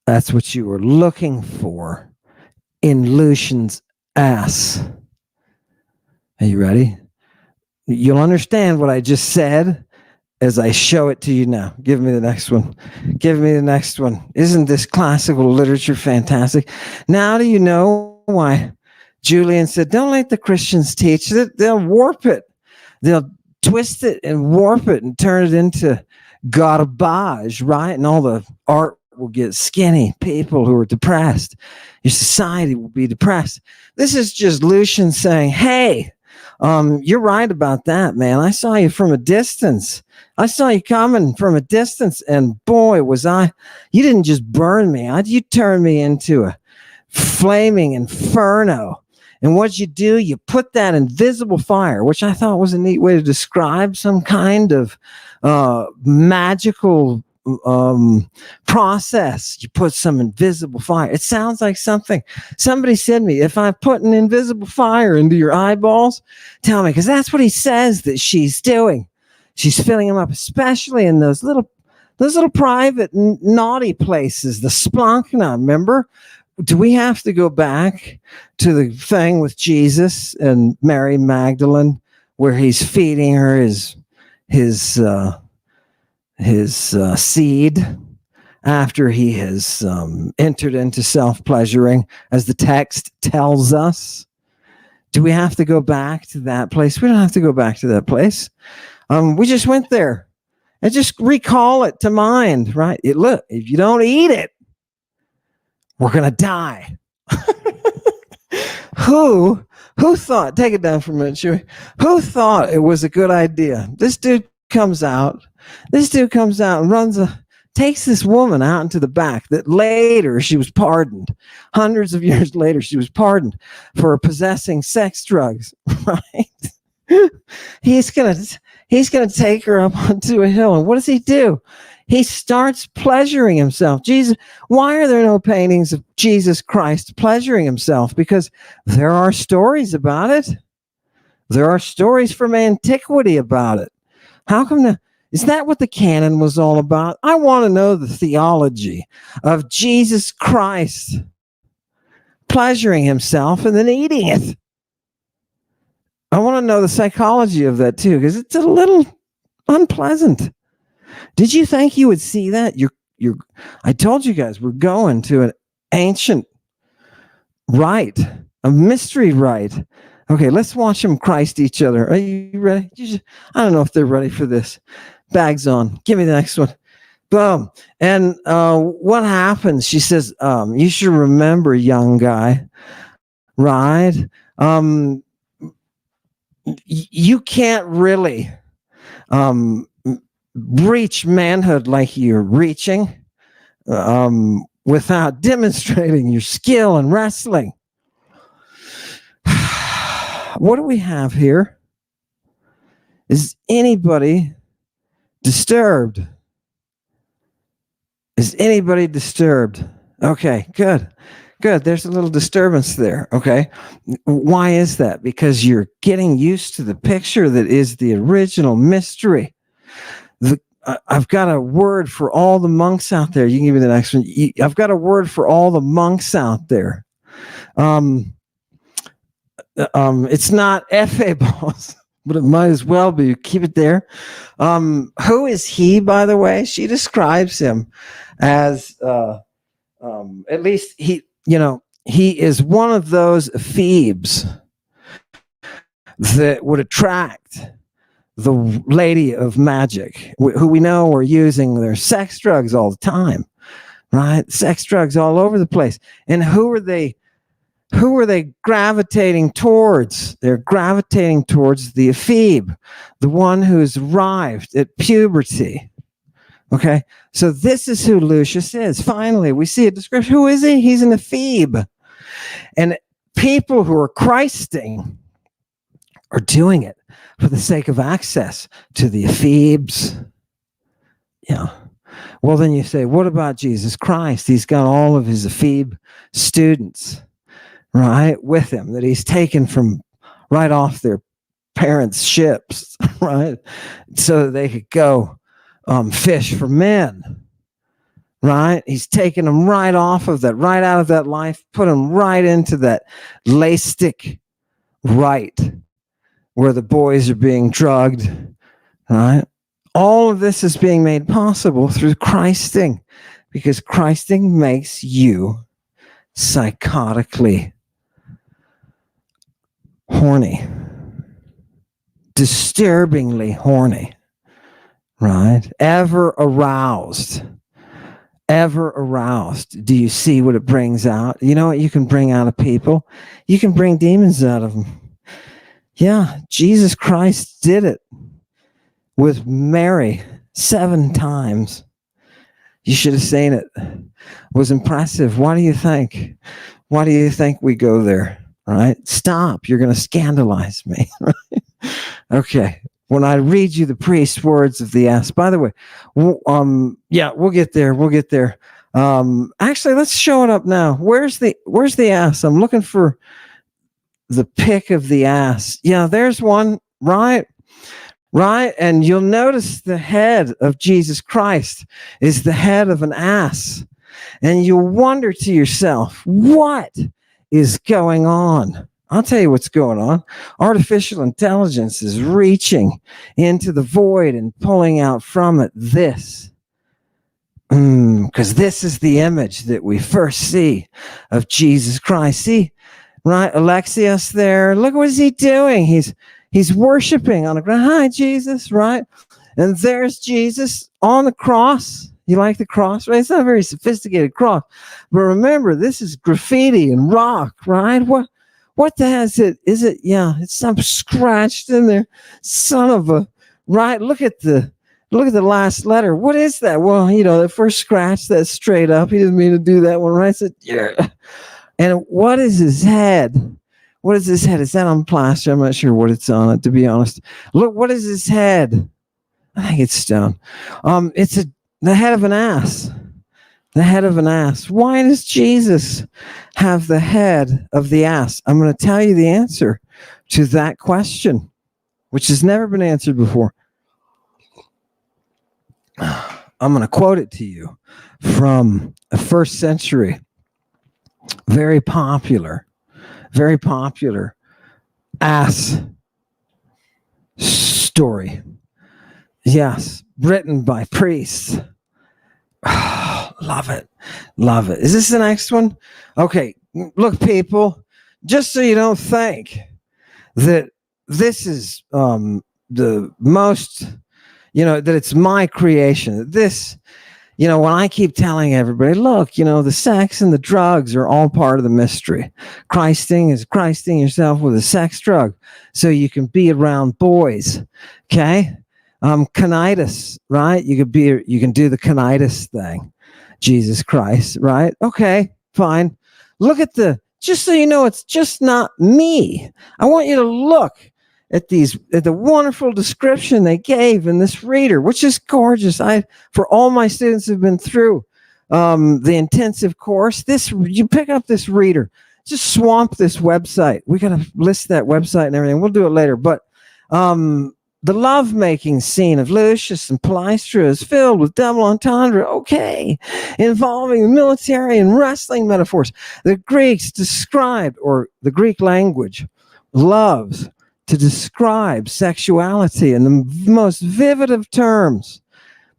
That's what you were looking for in Lucian's ass. Are you ready? You'll understand what I just said as I show it to you now. Give me the next one. Give me the next one. Isn't this classical literature fantastic? Now do you know why Julian said, don't let the Christians teach it. They'll warp it. They'll twist it and warp it and turn it into garbage, right? And all the art will get skinny. People who are depressed. Your society will be depressed. This is just Lucian saying, hey, you're right about that, man. I saw you from a distance. I saw you coming from a distance, and boy, you didn't just burn me. You turned me into a flaming inferno. And what you do, you put that invisible fire, which I thought was a neat way to describe some kind of magical process. You put some invisible fire. It sounds like something somebody said to me, if I put an invisible fire into your eyeballs, tell me, because that's what he says that she's doing. She's filling them up, especially in those little private naughty places, the splanchna. Remember, do we have to go back to the thing with Jesus and Mary Magdalene where he's feeding her his seed after he has entered into self-pleasuring, as the text tells us? Do we have to go back to that place? We don't have to go back to that place. We just went there and just recall it to mind, right? Look, if you don't eat it, we're going to die. Who thought, take it down for a minute, Chewy. Who thought it was a good idea? This dude comes out and takes this woman out into the back that later she was pardoned. Hundreds of years later, she was pardoned for possessing sex drugs, right? He's going to take her up onto a hill. And what does he do? He starts pleasuring himself. Jesus, why are there no paintings of Jesus Christ pleasuring himself? Because there are stories about it. There are stories from antiquity about it. How come is that what the canon was all about? I want to know the theology of Jesus Christ pleasuring himself and then eating it. I want to know the psychology of that too, because it's a little unpleasant. Did you think you would see that? I told you guys we're going to an ancient rite, a mystery rite Okay, let's watch them Christ each other. Are you ready? I don't know if they're ready for this. Bags on. Give me the next one. Boom. And what happens? She says, you should remember, young guy, right? You can't really reach manhood like you're reaching without demonstrating your skill in wrestling. What do we have here? Is anybody disturbed? Is anybody disturbed? Okay, good. Good. There's a little disturbance there. Okay. Why is that? Because you're getting used to the picture that is the original mystery. I've got a word for all the monks out there. You can give me the next one. I've got a word for all the monks out there. It's not effables, but it might as well be. Keep it there. Who is he, by the way? She describes him as, at least he is one of those Phoebes that would attract the lady of magic, who we know are using their sex drugs all the time, right? Sex drugs all over the place. And who are they gravitating towards? They're gravitating towards the ephebe, the one who's arrived at puberty. Okay, so this is who Lucius is. Finally, we see a description. Who is he? He's an ephebe. And people who are Christing are doing it for the sake of access to the ephebes. Yeah. Well, then you say, what about Jesus Christ? He's got all of his ephebe students, right, with him that he's taken from right off their parents' ships, right, so that they could go fish for men, right? He's taken them right off of that, right out of that life, put them right into that Linguistic right, where the boys are being drugged, right? All of this is being made possible through Christing, because Christing makes you psychotically horny, disturbingly horny, right? Ever aroused. Do you see what it brings out? You know what you can bring out of people? You can bring demons out of them. Yeah, Jesus Christ did it with Mary 7 times. You should have seen it. It was impressive. Why do you think we go there? Right? Stop. You're going to scandalize me. Right? Okay. When I read you the priest's words of the ass, by the way, yeah, we'll get there. Actually, let's show it up now. Where's the ass? I'm looking for the pic of the ass. Yeah, there's one, right? And you'll notice the head of Jesus Christ is the head of an ass. And you'll wonder to yourself, what is going on? I'll tell you what's going on. Artificial intelligence is reaching into the void and pulling out from it this. Because this is the image that we first see of Jesus Christ. See, right? Alexios there. Look, what is he doing? He's worshiping on the ground. Hi, Jesus, right? And there's Jesus on the cross. You like the cross, right? It's not a very sophisticated cross. But remember, this is graffiti and rock, right? What the hell is it? Is it? Yeah, it's some scratched in there. Son of a, right? Look at the last letter. What is that? Well, the first scratch, that's straight up. He didn't mean to do that one, right? So, yeah. And what is his head? What is his head? Is that on plaster? I'm not sure what it's on it, to be honest. Look, what is his head? I think it's stone. It's the head of an ass. The head of an ass. Why does Jesus have the head of the ass? I'm going to tell you the answer to that question, which has never been answered before. I'm going to quote it to you from a 1st century, very popular ass story. Yes, written by priests. Love it. Is this the next one? Okay, look, people, just so you don't think that this is the most, that it's my creation. This, when I keep telling everybody, look, the sex and the drugs are all part of the mystery. Christing is Christing yourself with a sex drug so you can be around boys. Okay. Conitis, right? You can do the conitis thing. Jesus Christ, right? Okay, fine. Look at just so you know, it's just not me. I want you to look at the wonderful description they gave in this reader, which is gorgeous. For all my students who've been through the intensive course, you pick up this reader, just swamp this website. We got to list that website and everything. We'll do it later. But the lovemaking scene of Lucius and Polystra is filled with double entendre, involving military and wrestling metaphors. The Greeks described, or the Greek language loves to describe sexuality in the most vivid of terms.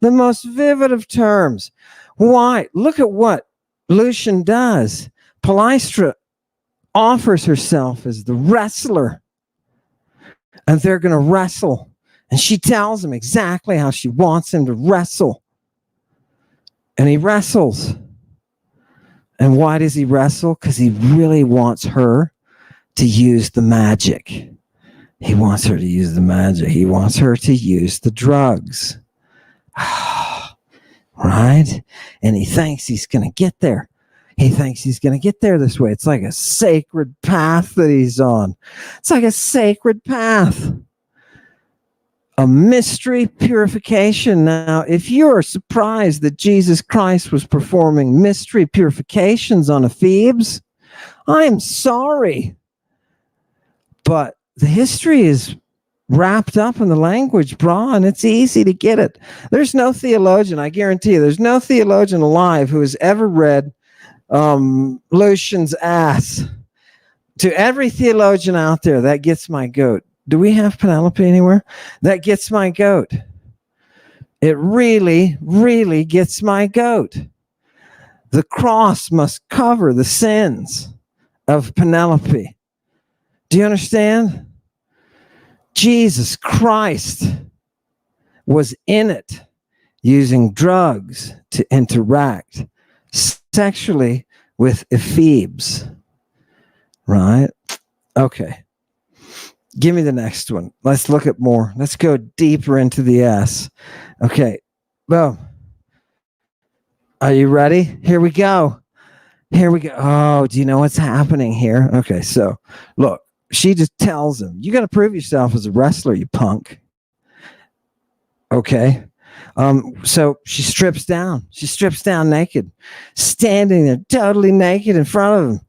The most vivid of terms. Why? Look at what Lucian does. Polystra offers herself as the wrestler, and they're going to wrestle. And she tells him exactly how she wants him to wrestle. And he wrestles. And why does he wrestle? Because he really wants her to use the magic. He wants her to use the magic. He wants her to use the drugs. Right? And he thinks he's going to get there. He thinks he's going to get there this way. It's like a sacred path that he's on. It's like a sacred path. A mystery purification. Now, if you're surprised that Jesus Christ was performing mystery purifications on ephebes, I'm sorry. But the history is wrapped up in the language, brah, and it's easy to get it. There's no theologian, I guarantee you, there's no theologian alive who has ever read Lucian's ass. To every theologian out there, that gets my goat. Do we have Penelope anywhere? That gets my goat. It really, really gets my goat. The cross must cover the sins of Penelope. Do you understand? Jesus Christ was in it, using drugs to interact sexually with ephebes. Right? Okay. Give me the next one. Let's look at more. Let's go deeper into the S. Okay. Boom. Are you ready? Here we go. Here we go. Oh, do you know what's happening here? Okay, so look, she just tells him, you got to prove yourself as a wrestler, you punk. Okay. So she strips down. She strips down naked, standing there totally naked in front of him.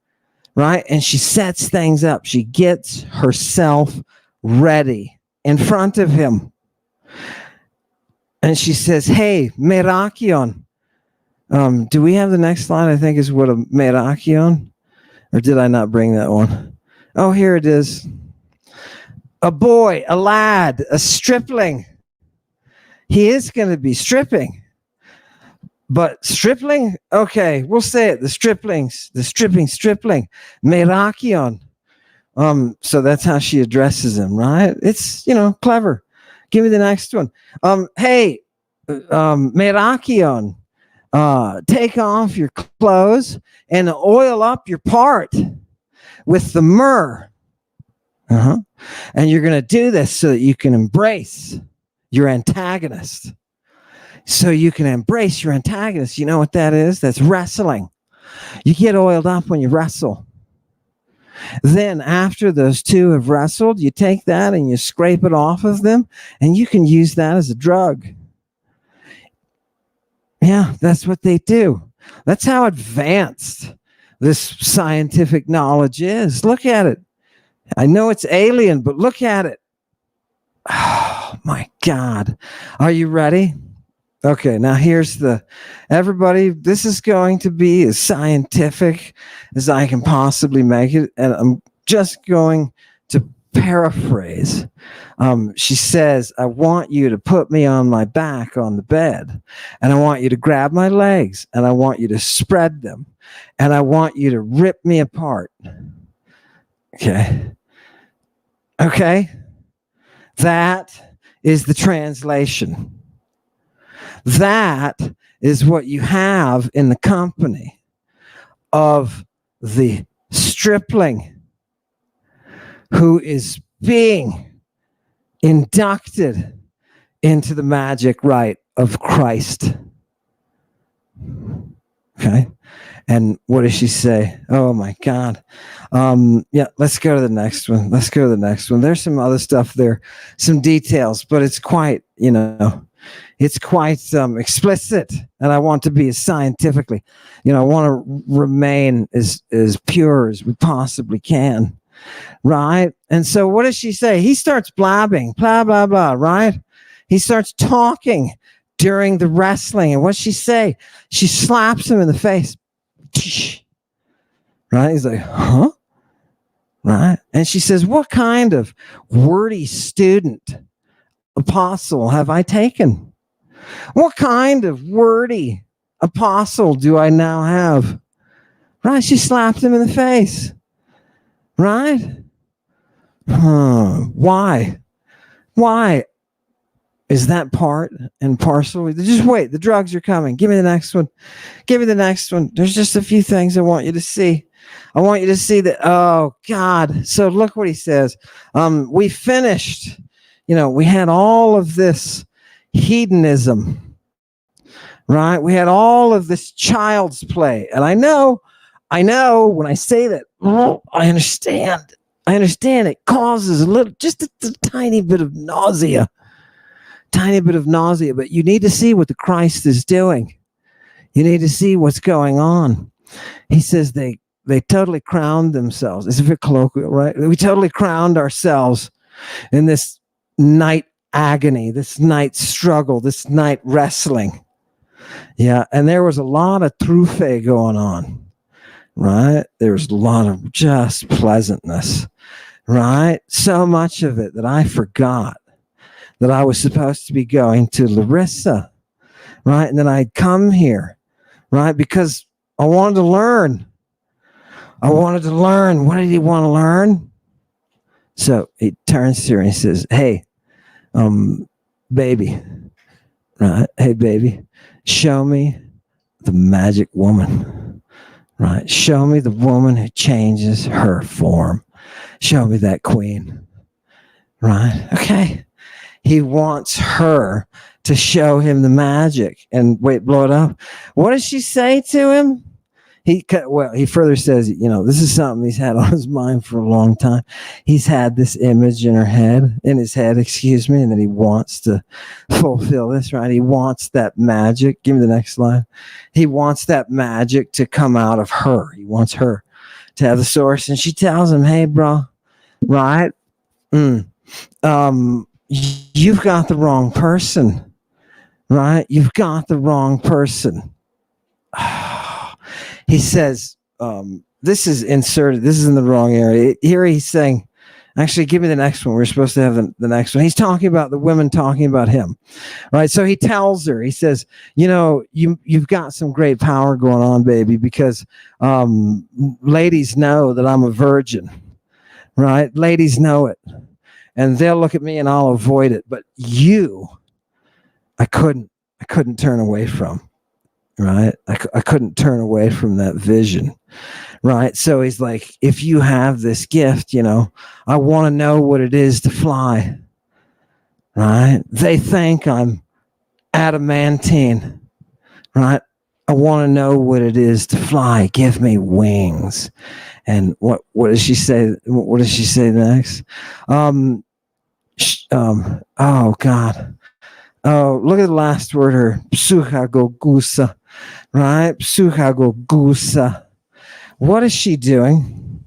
Right? And she sets things up. She gets herself ready in front of him. And she says, hey, Merakion. Do we have the next slide? I think is what a Merakion. Or did I not bring that one? Oh, here it is. A boy, a lad, a stripling. He is going to be stripping. But stripling, okay, we'll say it. The strippling, Merakion. So that's how she addresses him, right? It's, clever. Give me the next one. Hey, Merakion, take off your clothes and oil up your part with the myrrh. And you're going to do this so that you can embrace your antagonist. So you can embrace your antagonist. You know what that is? That's wrestling. You get oiled up when you wrestle. Then after those two have wrestled, you take that and you scrape it off of them, and you can use that as a drug. Yeah, that's what they do. That's how advanced this scientific knowledge is. Look at it. I know it's alien, but look at it. Oh, my God. Are you ready? Okay, now here's everybody, this is going to be as scientific as I can possibly make it, and I'm just going to paraphrase. She says, I want you to put me on my back on the bed, and I want you to grab my legs, and I want you to spread them, and I want you to rip me apart. Okay. Okay? That is the translation. That is what you have in the company of the stripling who is being inducted into the magic rite of Christ. Okay. And what does she say? Oh my God. Yeah, let's go to the next one. Let's go to the next one. There's some other stuff there, some details, but it's quite, it's quite explicit. And I want to be as scientifically, I want to remain as pure as we possibly can. Right. And so what does she say? He starts blabbing, blah, blah, blah. Right. He starts talking during the wrestling. And what's she say? She slaps him in the face. Right? He's like, huh? Right? And she says, what kind of wordy student apostle have I taken? What kind of wordy apostle do I now have? Right? She slapped him in the face. Right? Why? Why is that part and parcel? Just wait. The drugs are coming. Give me the next one. Give me the next one. There's just a few things I want you to see. I want you to see that. Oh, God. So look what he says. We finished. We had all of this hedonism. Right? We had all of this child's play. And I know when I say that, I understand. It causes just a tiny bit of nausea. But you need to see what the Christ is doing. You need to see what's going on. He says they totally crowned themselves. It's a bit colloquial, right? We totally crowned ourselves in this night agony, this night struggle, this night wrestling. Yeah, and there was a lot of truffe going on, right? There was a lot of just pleasantness, right? So much of it that I forgot that I was supposed to be going to Larissa, right? And then I'd come here, right? Because I wanted to learn. What did he want to learn? So he turns to her and he says, hey, baby, right? Hey, baby, show me the magic woman, right? Show me the woman who changes her form. Show me that queen, right? Okay. He wants her to show him the magic. And wait, blow it up. What does she say to him? He further says, this is something he's had on his mind for a long time. He's had this image in his head, and that he wants to fulfill this, right? He wants that magic. Give me the next slide. He wants that magic to come out of her. He wants her to have the source. And she tells him, hey, bro, right? You've got the wrong person, right? You've got the wrong person. He says, this is inserted. This is in the wrong area. Here he's saying, actually, give me the next one. We're supposed to have the next one. He's talking about the women talking about him, right? So he tells her, he says, you've got some great power going on, baby, because ladies know that I'm a virgin, right? Ladies know it. And they'll look at me and I'll avoid it. But you, I couldn't turn away from, right? I couldn't turn away from that vision, right? So he's like, if you have this gift, I want to know what it is to fly, right? They think I'm adamantine, right? I want to know what it is to fly. Give me wings. And what does she say? What does she say next? Oh God. Oh, look at the last word here. Psychagogusa, right? Psychagogusa. What is she doing?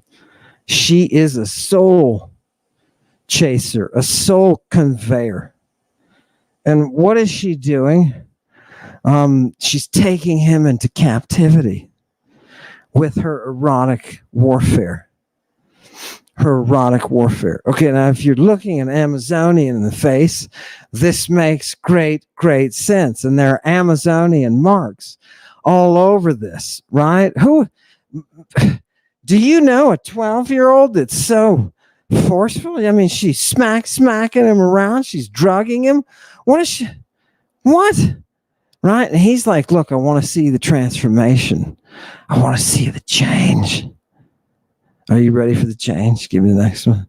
She is a soul chaser, a soul conveyor. And what is she doing? She's taking him into captivity with her erotic warfare. Okay, now if you're looking an Amazonian in the face, this makes great sense. And there are Amazonian marks all over this, right? Do you know a 12-year-old that's so Forcefully? I mean, she's smacking him around. She's drugging him. What is she? What? Right? And he's like, look, I want to see the transformation. I want to see the change. Are you ready for the change? Give me the next one.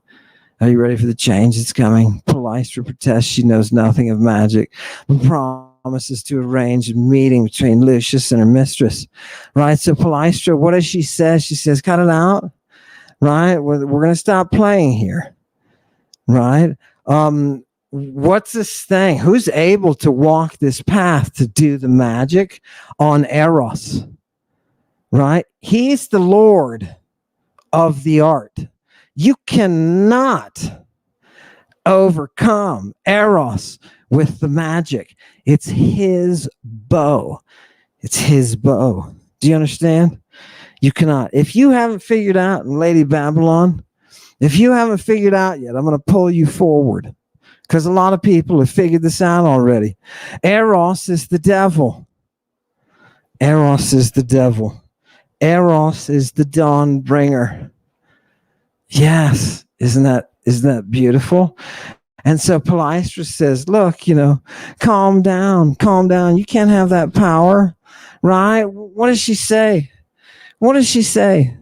Are you ready for the change that's coming? Polystra protests she knows nothing of magic, but promises to arrange a meeting between Lucius and her mistress. Right? So Polystra, what does she say? She says, cut it out. Right? We're going to stop playing here. Right? What's this thing? Who's able to walk this path to do the magic on Eros? Right? He's the Lord of the art. You cannot overcome Eros with the magic. It's his bow. It's his bow. Do you understand? You cannot. If you haven't figured out in Lady Babylon, if you haven't figured out yet, I'm going to pull you forward because a lot of people have figured this out already. Eros is the devil. Eros is the devil. Eros is the dawn bringer. Yes. Isn't that beautiful? And so Polystra says, look, calm down. You can't have that power. Right? What does she say? What does she say?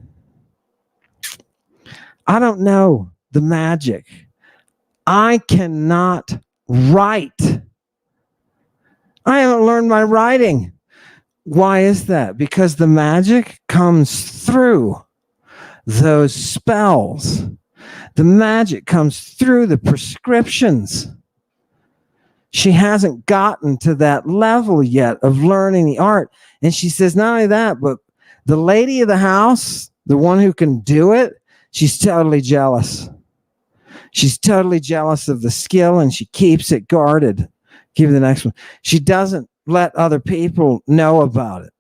I don't know the magic. I cannot write. I haven't learned my writing. Why is that? Because the magic comes through those spells. The magic comes through the prescriptions. She hasn't gotten to that level yet of learning the art. And she says, not only that, but the lady of the house, the one who can do it, she's totally jealous. She's totally jealous of the skill and she keeps it guarded. Give me the next one. She doesn't let other people know about it,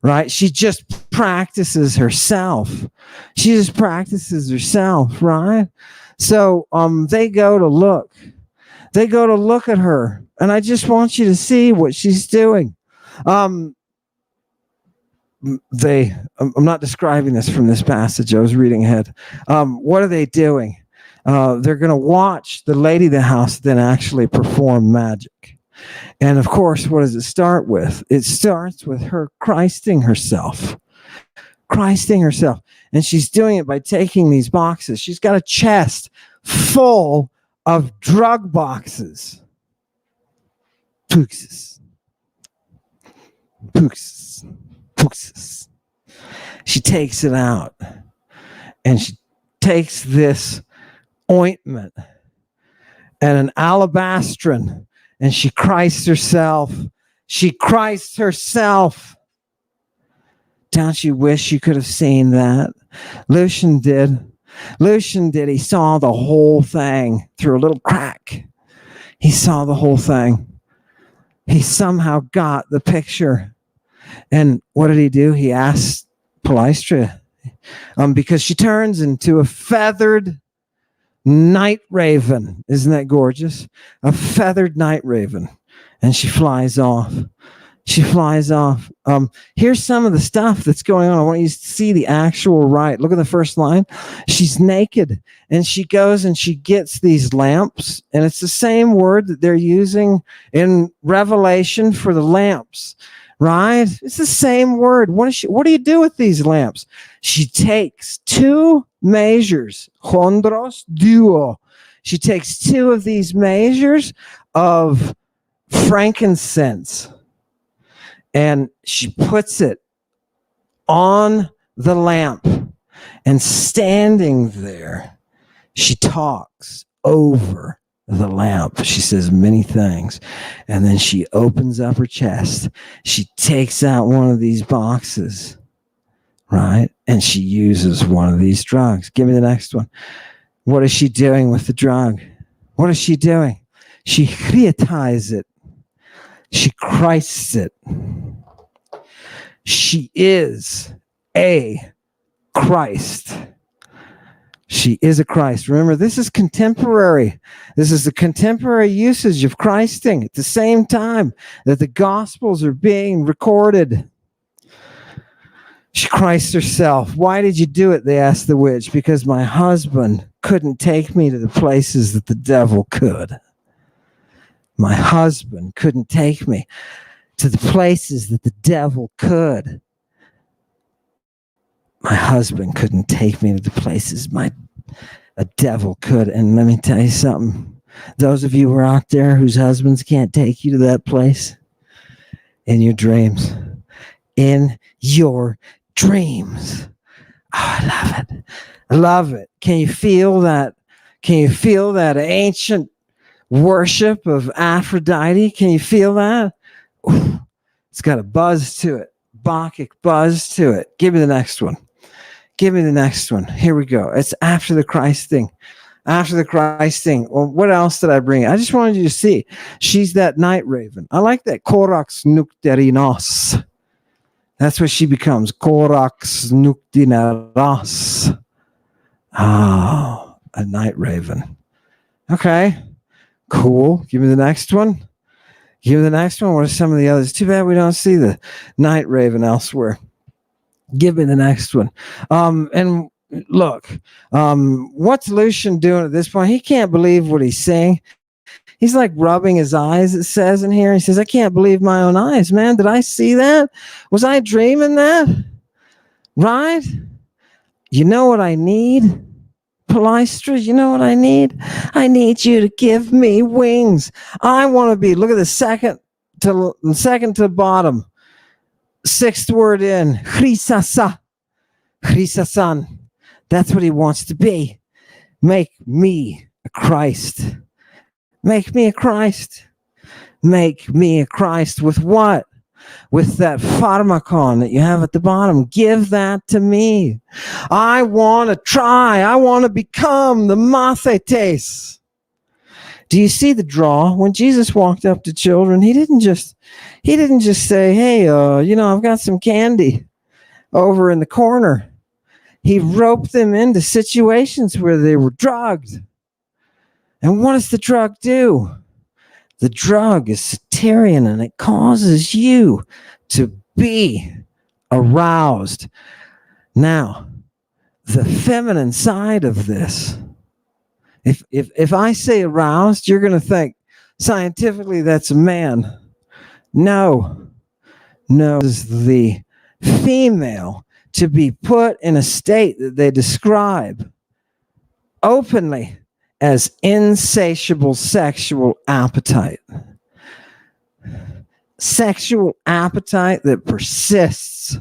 right? She just practices herself. Right? So they go to look. They go to look at her. And I just want you to see what she's doing. I'm not describing this from this passage. I was reading ahead. What are they doing? They're going to watch the lady of the house then actually perform magic. And of course, what does it start with? It starts with her Christing herself. And she's doing it by taking these boxes. She's got a chest full of drug boxes. Puxes. She takes it out and she takes this ointment and an alabastron and she Christs herself. Don't you wish you could have seen that? Lucian did. He saw the whole thing through a little crack. He saw the whole thing. He somehow got the picture. And what did he do? He asked Polystra, because she turns into a feathered night raven. Isn't that gorgeous? A feathered night raven. And she flies off. Here's some of the stuff that's going on. I want you to see the actual right. Look at the first line. She's naked and she goes and she gets these lamps, and it's the same word that they're using in Revelation for the lamps, right? It's the same word. What do you do with these lamps? She takes two measures, chondros duo. She takes two of these measures of frankincense. And she puts it on the lamp, and standing there, she talks over the lamp. She says many things. And then she opens up her chest. She takes out one of these boxes, right? And she uses one of these drugs. Give me the next one. What is she doing with the drug? What is she doing? She creatizes it. She Christs it. She is a Christ. She is a Christ. Remember, this is contemporary. This is the contemporary usage of Christing at the same time that the Gospels are being recorded. She Christ herself. Why did you do it? They asked the witch. Because my husband couldn't take me to the places that the devil could. My husband couldn't take me to the places that the devil could. My husband couldn't take me to the places a devil could. And let me tell you something. Those of you who are out there whose husbands can't take you to that place, in your dreams. In your dreams. Oh, I love it. I love it. Can you feel that? Can you feel that ancient worship of Aphrodite? Can you feel that? Ooh, it's got a buzz to it. Bacchic buzz to it. Give me the next one. Give me the next one. Here we go. It's after the Christ thing. After the Christ thing. Well, what else did I bring? I just wanted you to see. She's that night raven. I like that. Corax nocterinos. That's what she becomes. Corax nocterinos. Oh, a night raven. Okay. Cool. Give me the next one. Give me the next one. What are some of the others? Too bad we don't see the night raven elsewhere. Give me the next one. And look, what's Lucian doing at this point? He can't believe what he's saying. He's like rubbing his eyes, it says in here. He says, I can't believe my own eyes, man. Did I see that? Was I dreaming that? Right? You know what I need? Palestra, you know what I need? I need you to give me wings. I want to be, look at the second to the bottom. Sixth word in, Chrisasa. Chrisasan. That's what he wants to be. Make me a Christ. Make me a Christ. Make me a Christ with what? With that pharmakon that you have at the bottom. Give that to me. I want to try. I want to become the mathetes. Do you see the draw? When Jesus walked up to children, he didn't just say, hey, I've got some candy over in the corner. He roped them into situations where they were drugged. And what does the drug do? The drug is Satyrian, and it causes you to be aroused. Now, the feminine side of this, if I say aroused, you're going to think scientifically that's a man. No, is the female to be put in a state that they describe openly as insatiable sexual appetite. Sexual appetite that persists.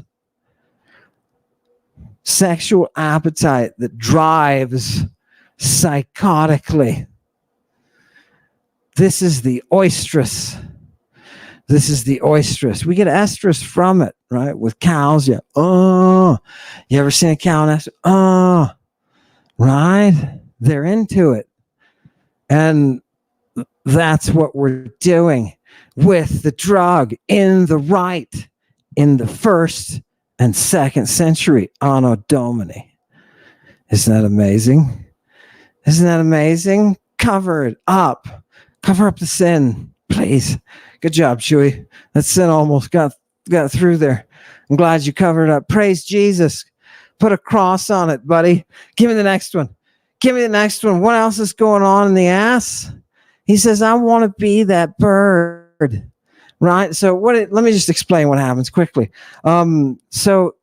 Sexual appetite that drives psychotically. This is the oestrus. This is the oestrus. We get estrus from it, right? With cows, yeah. Oh, you ever seen a cow and estrus? Oh, right? They're into it. And that's what we're doing with the drug in the rite in the 1st and 2nd century, Anno Domini. Isn't that amazing? Isn't that amazing? Cover it up. Cover up the sin, please. Good job, Chewy. That sin almost got through there. I'm glad you covered it up. Praise Jesus. Put a cross on it, buddy. Give me the next one. Give me the next one. What else is going on in the ass? He says, I want to be that bird. Right? So let me just explain what happens quickly. So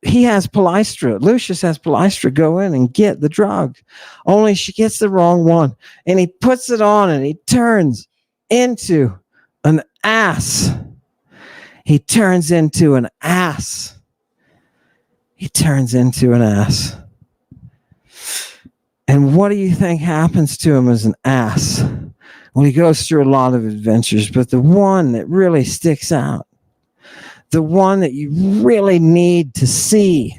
he has Palestra. Lucius has Palestra go in and get the drug. Only she gets the wrong one. And he puts it on and he turns into an ass. He turns into an ass. He turns into an ass. And what do you think happens to him as an ass? Well, he goes through a lot of adventures, but the one that really sticks out, the one that you really need to see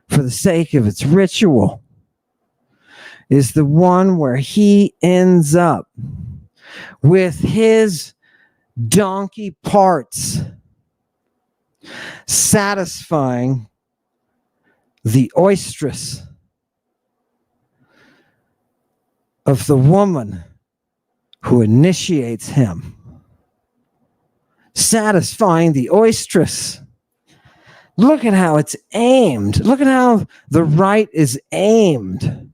for the sake of its ritual, is the one where he ends up with his donkey parts satisfying the oestrus of the woman who initiates him. Satisfying the oestrus. Look at how it's aimed. Look at how the right is aimed.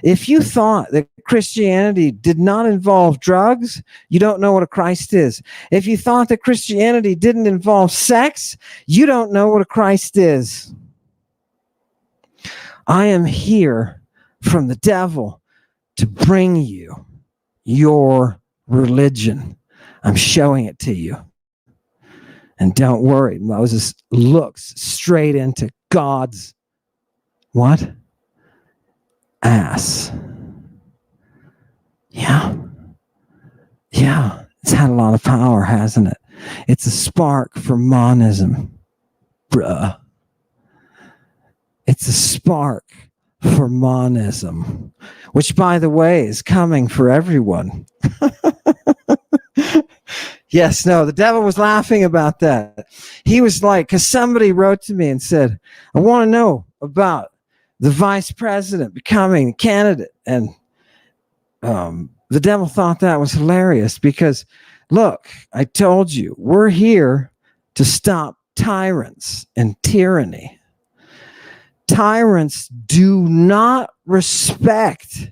If you thought that Christianity did not involve drugs, you don't know what a Christ is. If you thought that Christianity didn't involve sex, you don't know what a Christ is. I am here from the devil to bring you your religion. I'm showing it to you. And don't worry, Moses looks straight into God's what? Ass. Yeah. Yeah. It's had a lot of power, hasn't it? It's a spark for monism. Bruh. It's a spark for monism, which, by the way, is coming for everyone. Yes, no, the devil was laughing about that. He was like, because somebody wrote to me and said, I want to know about the vice president becoming a candidate. And the devil thought that was hilarious because, look, I told you, we're here to stop tyrants and tyranny. Tyrants do not respect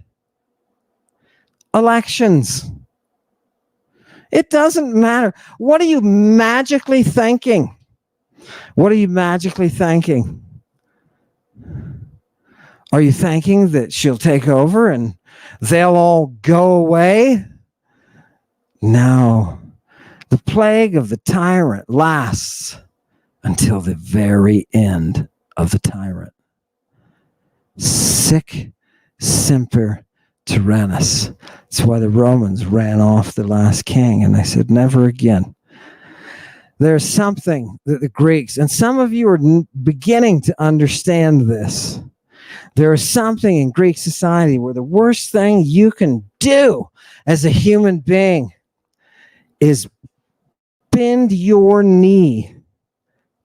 elections. It doesn't matter. What are you magically thinking? What are you magically thinking? Are you thinking that she'll take over and they'll all go away? No. The plague of the tyrant lasts until the very end of the tyrant. Sic semper tyrannis. That's why the Romans ran off the last king, and they said, never again. There's something that the Greeks, and some of you are beginning to understand this. There is something in Greek society where the worst thing you can do as a human being is bend your knee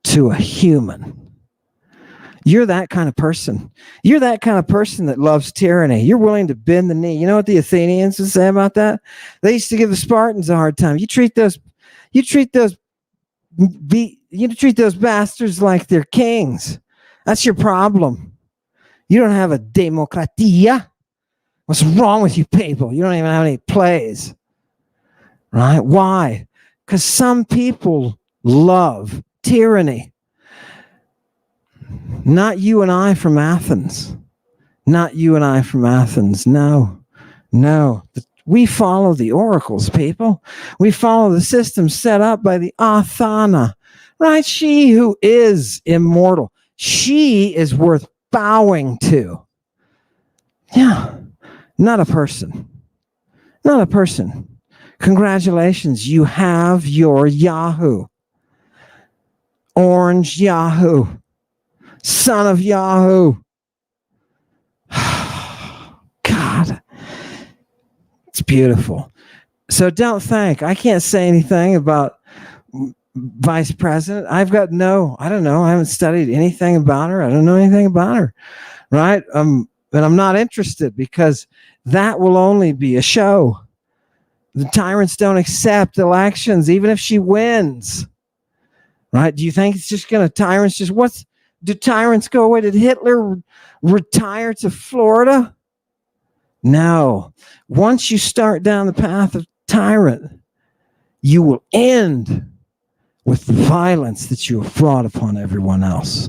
to a human. You're that kind of person. You're that kind of person that loves tyranny. You're willing to bend the knee. You know what the Athenians would say about that? They used to give the Spartans a hard time. You treat those bastards like they're kings. That's your problem. You don't have a demokratia. What's wrong with you people? You don't even have any plays. Right? Why? Because some people love tyranny. Not you and I from Athens. Not you and I from Athens. No. We follow the oracles, people. We follow the system set up by the Athana. Right? She who is immortal. She is worth bowing to. Yeah. Not a person. Not a person. Congratulations. You have your Yahoo. Orange Yahoo. Son of Yahoo. God. It's beautiful. So don't think. I can't say anything about vice president. I don't know. I haven't studied anything about her. I don't know anything about her. Right? And I'm not interested because that will only be a show. The tyrants don't accept elections, even if she wins. Right? Do you think it's just going to tyrants just do tyrants go away? Did Hitler retire to Florida? No. Once you start down the path of tyrant, you will end with the violence that you have brought upon everyone else.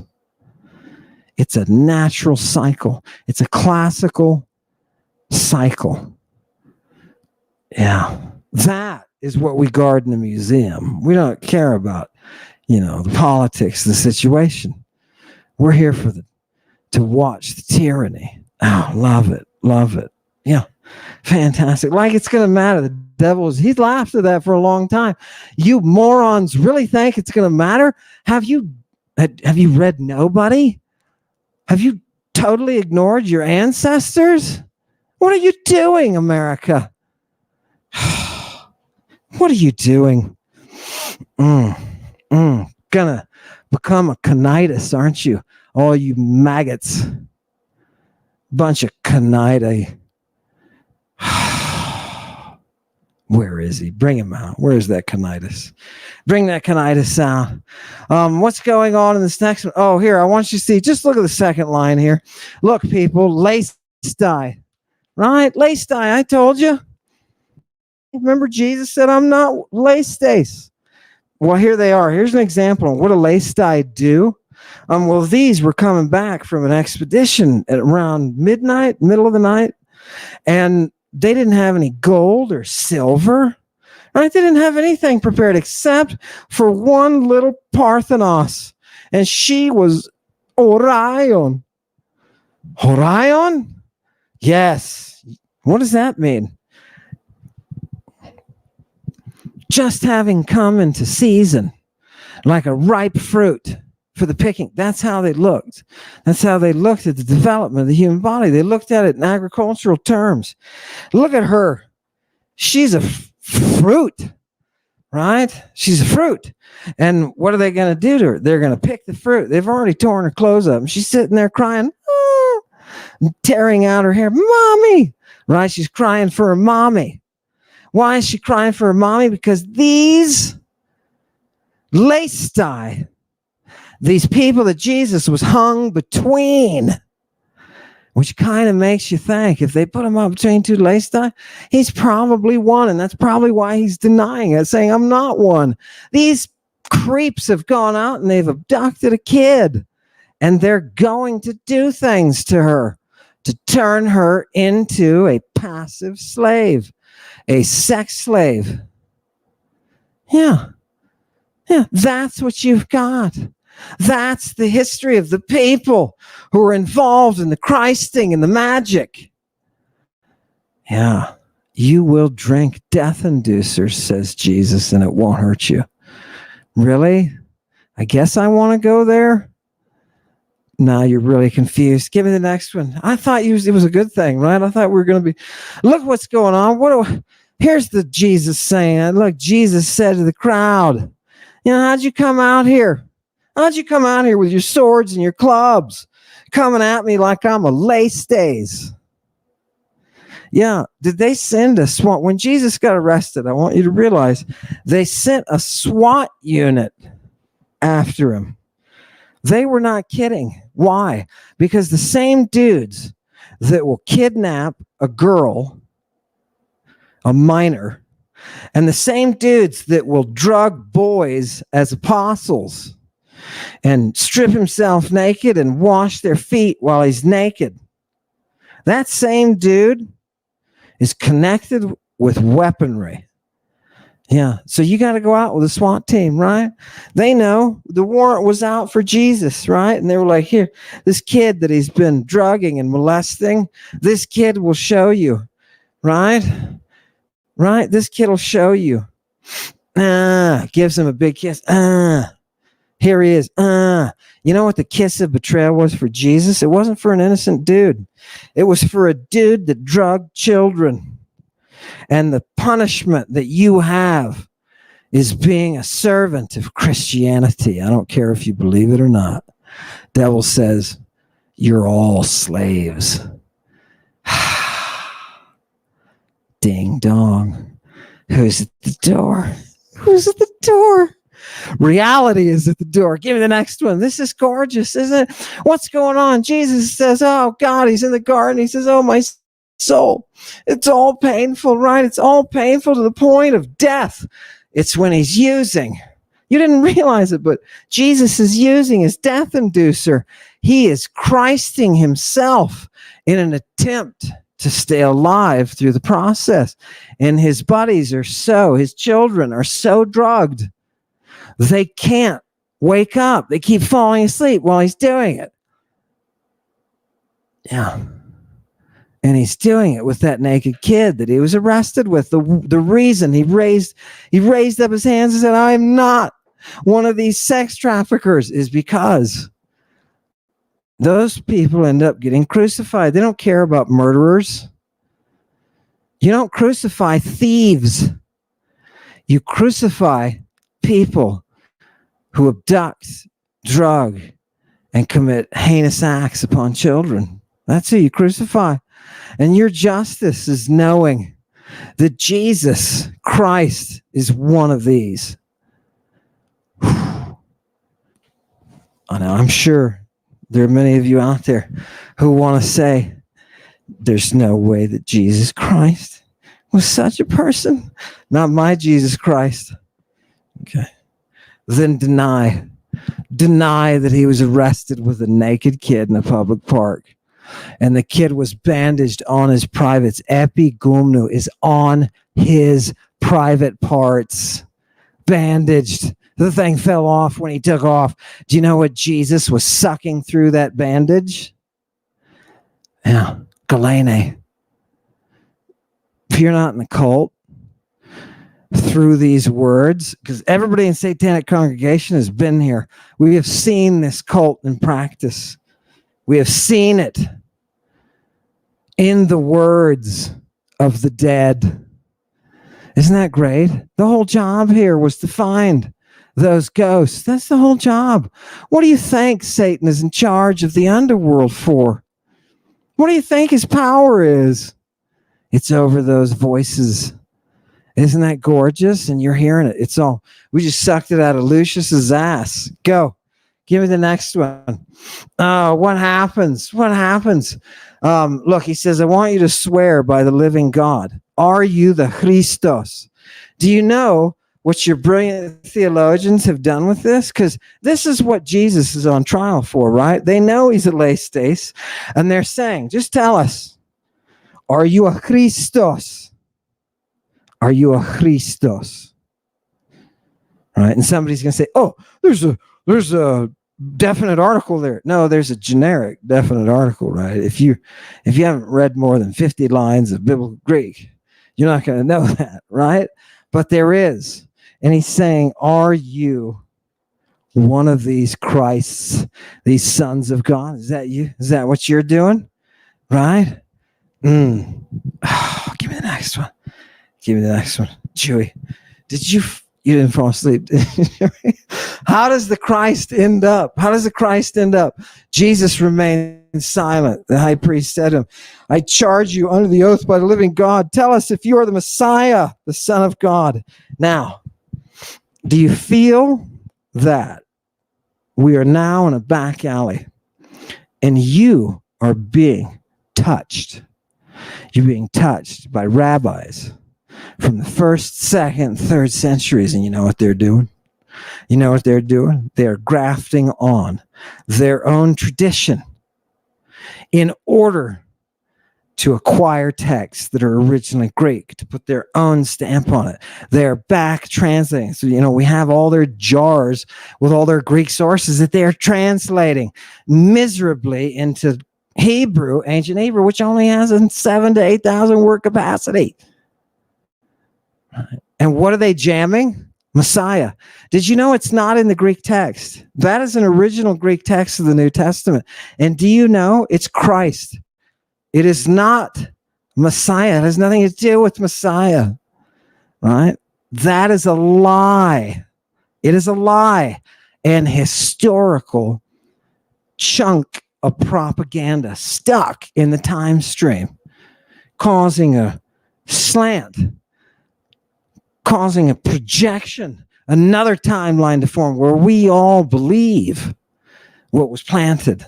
It's a natural cycle. It's a classical cycle. Yeah. That is what we guard in the museum. We don't care about, the politics, the situation. We're here to watch the tyranny. Oh, love it. Love it. Yeah. Fantastic. Like it's going to matter. The devil he's laughed at that for a long time. You morons really think it's going to matter? Have you read Nobody? Have you totally ignored your ancestors? What are you doing, America? What are you doing? Gonna become a conitis, aren't you? All you maggots. Bunch of conidae. Where is he? Bring him out. Where is that conitis? Bring that conitis out. What's going on in this next one? Oh, here, I want you to see. Just look at the second line here. Look, people, lace dye. Right? Lace dye, I told you. Remember Jesus said, I'm not lace stays. Well, here they are. Here's an example of what a lace dye do. Well, these were coming back from an expedition at around midnight, middle of the night, and they didn't have any gold or silver. Right? They didn't have anything prepared except for one little Parthenos, and she was Orion. Orion? Yes. What does that mean? Just having come into season, like a ripe fruit for the picking. That's how they looked. That's how they looked at the development of the human body. They looked at it in agricultural terms. Look at her. She's a fruit, right? She's a fruit. And what are they going to do to her? They're going to pick the fruit. They've already torn her clothes up. And she's sitting there crying, tearing out her hair. Mommy, right? She's crying for her mommy. Why is she crying for her mommy? Because these lace dye, these people that Jesus was hung between, which kind of makes you think if they put him up between two lace dye, he's probably one. And that's probably why he's denying it, saying, I'm not one. These creeps have gone out and they've abducted a kid, and they're going to do things to her to turn her into a passive slave. A sex slave. Yeah, that's what you've got. That's the history of the people who are involved in the Christing and the magic. Yeah, you will drink death inducers, says Jesus, and it won't hurt you. Really? I guess I want to go there? Now you're really confused. Give me the next one. I thought it was a good thing, right? I thought we were going to be. Look what's going on. Here's the Jesus saying. Look, Jesus said to the crowd, how'd you come out here? How'd you come out here with your swords and your clubs coming at me like I'm a lace stays? Yeah, did they send a SWAT? When Jesus got arrested, I want you to realize they sent a SWAT unit after him. They were not kidding. Why? Because the same dudes that will kidnap a girl, a minor, and the same dudes that will drug boys as apostles and strip himself naked and wash their feet while he's naked, that same dude is connected with weaponry. Yeah, so you got to go out with a SWAT team, right? They know the warrant was out for Jesus, right? And they were like, here, this kid that he's been drugging and molesting, this kid will show you, right? Right? This kid will show you. Gives him a big kiss. Here he is. You know what the kiss of betrayal was for Jesus? It wasn't for an innocent dude. It was for a dude that drugged children. And the punishment that you have is being a servant of Christianity. I don't care if you believe it or not. Devil says, you're all slaves. Ding dong. Who's at the door? Who's at the door? Reality is at the door. Give me the next one. This is gorgeous, isn't it? What's going on? Jesus says, oh God, he's in the garden. He says, oh my soul, it's all painful, right? It's all painful to the point of death. It's when he's using. You didn't realize it, but Jesus is using his death inducer. He is Christing himself in an attempt to stay alive through the process. And his buddies his children are so drugged, they can't wake up. They keep falling asleep while he's doing it. Yeah. And he's doing it with that naked kid that he was arrested with. The reason he raised up his hands and said, I am not one of these sex traffickers, is because those people end up getting crucified. They don't care about murderers. You don't crucify thieves. You crucify people who abduct, drug, and commit heinous acts upon children. That's who you crucify. And your justice is knowing that Jesus Christ is one of these. I know, I'm sure there are many of you out there who want to say, there's no way that Jesus Christ was such a person. Not my Jesus Christ. Okay. Then deny that he was arrested with a naked kid in a public park. And the kid was bandaged on his privates. Epigumnu is on his private parts. Bandaged. The thing fell off when he took off. Do you know what Jesus was sucking through that bandage? Yeah. Galene. If you're not in the cult, through these words, because everybody in Satanic Congregation has been here. We have seen this cult in practice. We have seen it in the words of the dead. Isn't that great? The whole job here was to find those ghosts. That's the whole job. What do you think Satan is in charge of the underworld for? What do you think his power is? It's over those voices. Isn't that gorgeous? And you're hearing it. It's all, we just sucked it out of Lucius's ass. Go. Give me the next one. What happens? What happens? Look, he says, I want you to swear by the living God. Are you the Christos? Do you know what your brilliant theologians have done with this? Because this is what Jesus is on trial for, right? They know he's a Lestes, and they're saying, just tell us, are you a Christos? Are you a Christos? Right? And somebody's going to say, oh, there's a definite article there. No, there's a generic definite article, right? If you haven't read more than 50 lines of Biblical Greek, you're not going to know that, right? But there is. And he's saying, are you one of these Christs, these sons of God? Is that you? Is that what you're doing? Right? Oh, give me the next one. Give me the next one. Chewy, you didn't fall asleep? How does the Christ end up? How does the Christ end up? Jesus remained silent. The high priest said to him, I charge you under the oath by the living God. Tell us if you are the Messiah, the Son of God. Now, do you feel that we are now in a back alley and you are being touched? You're being touched by rabbis from the 1st, 2nd, 3rd centuries, and you know what they're doing? You know what they're doing? They're grafting on their own tradition in order to acquire texts that are originally Greek, to put their own stamp on it. They're back translating. So, we have all their jars with all their Greek sources that they're translating miserably into Hebrew, ancient Hebrew, which only has a 7,000 to 8,000 word capacity. And what are they jamming? Messiah. Did you know it's not in the Greek text? That is an original Greek text of the New Testament. And do you know it's Christ? It is not Messiah. It has nothing to do with Messiah. Right? That is a lie. It is a lie. An historical chunk of propaganda stuck in the time stream, causing a slant, causing a projection, another timeline to form where we all believe what was planted.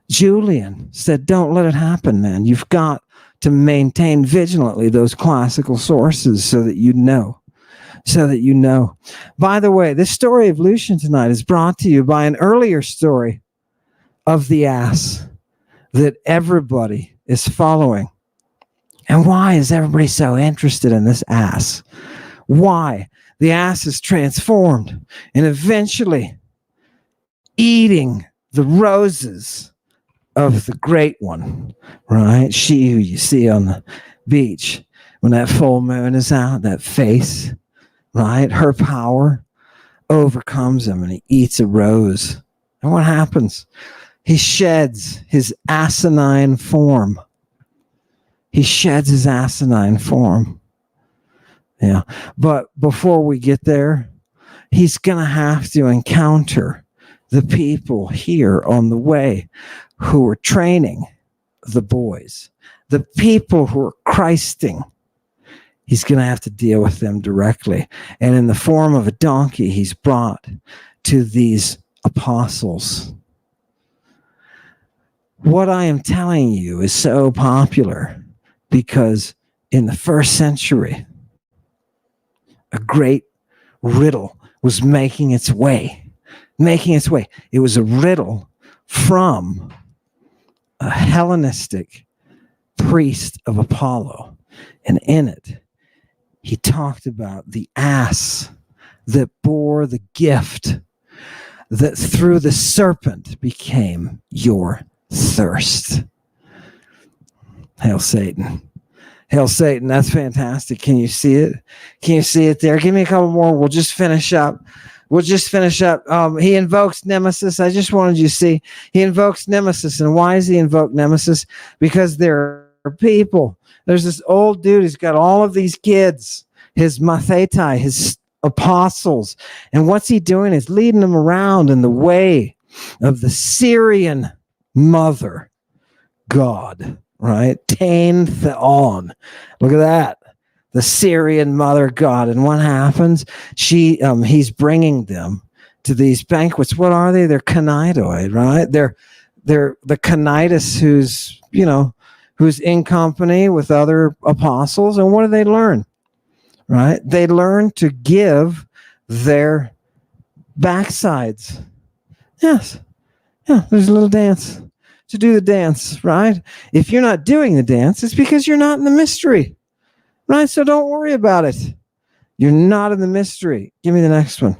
Julian said, don't let it happen, man. You've got to maintain vigilantly those classical sources so that you know. By the way, this story of Lucian tonight is brought to you by an earlier story of the ass that everybody is following. And why is everybody so interested in this ass? Why? The ass is transformed and eventually eating the roses of the great one, right? She who you see on the beach when that full moon is out, that face, right? Her power overcomes him and he eats a rose. And what happens? He sheds his asinine form. He sheds his asinine form. Yeah. But before we get there, he's going to have to encounter the people here on the way who are training the boys, the people who are Christing. He's going to have to deal with them directly. And in the form of a donkey, he's brought to these apostles. What I am telling you is so popular because in the first century, a great riddle was making its way. It was a riddle from a Hellenistic priest of Apollo. And in it, he talked about the ass that bore the gift that through the serpent became your thirst. Hail Satan. Hail Satan. That's fantastic. Can you see it? Can you see it there? Give me a couple more. We'll just finish up. He invokes Nemesis. I just wanted you to see. He invokes Nemesis. And why does he invoke Nemesis? Because there are people. There's this old dude who's got all of these kids, his mathetai, his apostles. And what's he doing is leading them around in the way of the Syrian mother god, right? Tain Theon. Look at that. The Syrian mother god. And what happens? He's bringing them to these banquets. What are they? They're canidoid, right? They're the canitus who's in company with other apostles. And what do they learn? Right? They learn to give their backsides. Yes. Yeah, there's a little dance to do the dance, right? If you're not doing the dance, it's because you're not in the mystery, right? So don't worry about it. You're not in the mystery. Give me the next one.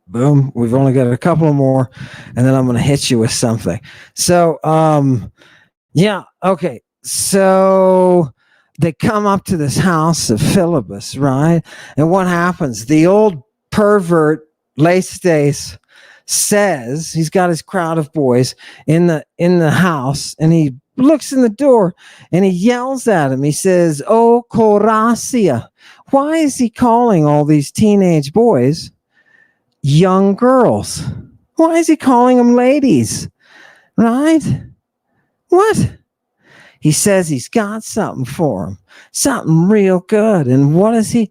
Boom. We've only got a couple more, and then I'm going to hit you with something. So, yeah. Okay. So they come up to this house of Philebus, right? And what happens? The old pervert, Laestace, says, he's got his crowd of boys in the house, and he looks in the door and he yells at him. He says, "Oh, Coracia." Why is he calling all these teenage boys young girls? Why is he calling them ladies? Right? What? He says he's got something for them, something real good. And what is he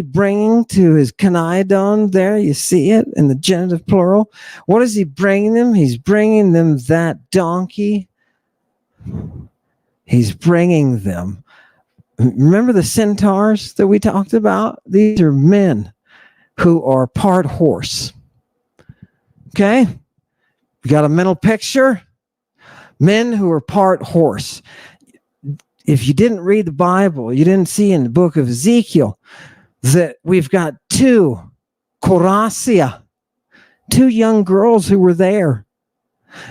bringing to his Canaidon there? You see it in the genitive plural. What is he bringing them? He's bringing them that donkey. He's bringing them. Remember the centaurs that we talked about? These are men who are part horse. Okay? You got a mental picture? Men who are part horse. If you didn't read the Bible, you didn't see in the book of Ezekiel that we've got two Coracia, two young girls who were there.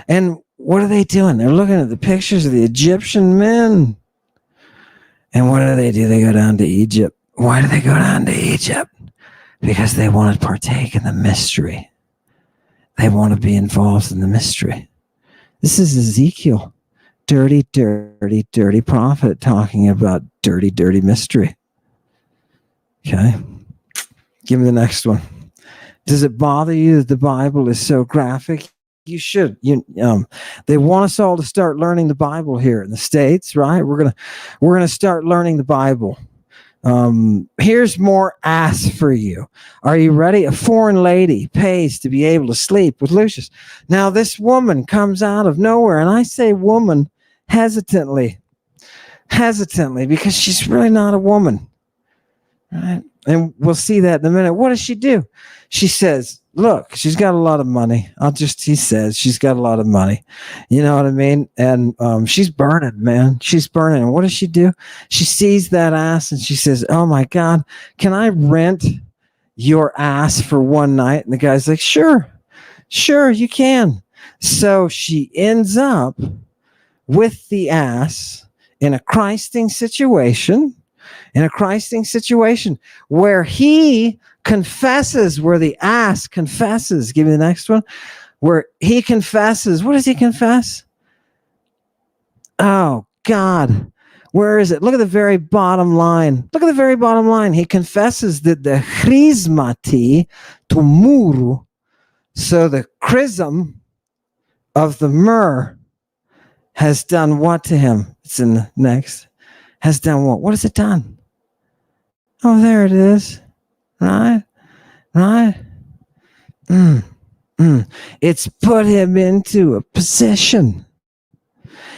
And what are they doing? They're looking at the pictures of the Egyptian men. And what do? They go down to Egypt. Why do they go down to Egypt? Because they want to partake in the mystery. They want to be involved in the mystery. This is Ezekiel, dirty, dirty, dirty prophet talking about dirty, dirty mystery. Okay. Give me the next one. Does it bother you that the Bible is so graphic? You should. They want us all to start learning the Bible here in the States, right? We're gonna start learning the Bible. Here's more ass for you. Are you ready? A foreign lady pays to be able to sleep with Lucius. Now, this woman comes out of nowhere, and I say woman hesitantly, because she's really not a woman, right? And we'll see that in a minute. What does she do? She says, look, she's got a lot of money. He says she's got a lot of money. You know what I mean? And she's burning, man. She's burning. And what does she do? She sees that ass and she says, oh my God, can I rent your ass for one night? And the guy's like, sure, you can. So she ends up with the ass in a Christing situation, where he confesses, where the ass confesses. Give me the next one. Where he confesses. What does he confess? Oh, God. Where is it? Look at the very bottom line. He confesses that the chrismati to muru, so the chrism of the myrrh has done what to him? It's in the next. Has done what? What has it done? Oh, there it is. Right? It's put him into a position.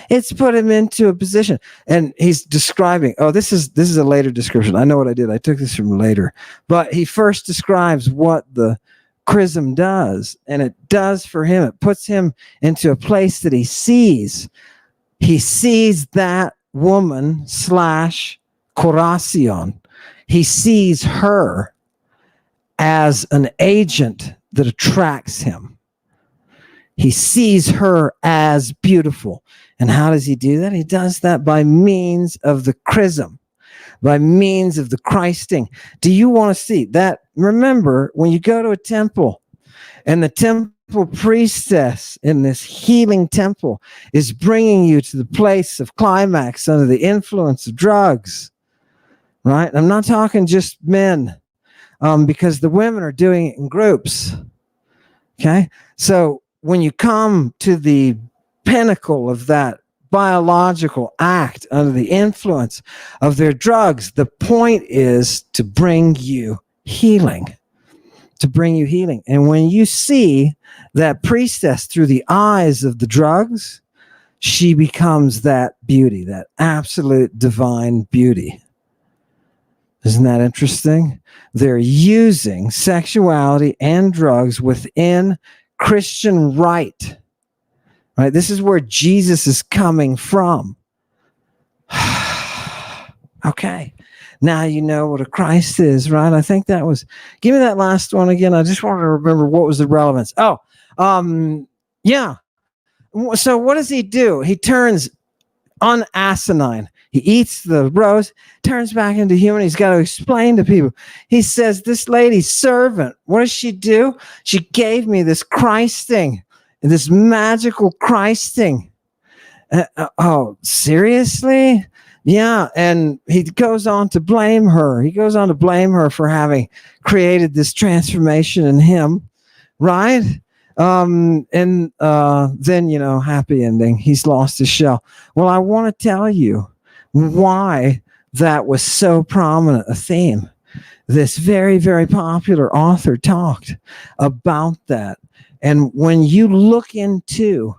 It's put him into a position. And he's describing, this is a later description. I know what I did. I took this from later. But he first describes what the chrism does. And it does for him. It puts him into a place that he sees. He sees that woman / Coracion. He sees her as an agent that attracts him. He sees her as beautiful. And how does he do that? He does that by means of the chrism, by means of the Christing. Do you want to see that? Remember, when you go to a temple and the temple priestess in this healing temple is bringing you to the place of climax under the influence of drugs, right? I'm not talking just men, because the women are doing it in groups. Okay? So when you come to the pinnacle of that biological act under the influence of their drugs, the point is to bring you healing. To bring you healing. And when you see that priestess through the eyes of the drugs, she becomes that beauty, that absolute divine beauty. Isn't that interesting? They're using sexuality and drugs within Christian rite. Right? This is where Jesus is coming from. Okay. Now you know what a Christ is, right? I think that was, give me that last one again. I just want to remember what was the relevance. Yeah. So what does he do? He turns unasinine. He eats the rose, turns back into human. He's got to explain to people. He says, this lady's servant, what does she do? She gave me this Christing, this magical Christing. Seriously? Yeah. And he goes on to blame her. He goes on to blame her for having created this transformation in him, right? Then, happy ending. He's lost his shell. Well, I want to tell you why that was so prominent a theme. This very, very popular author talked about that. And when you look into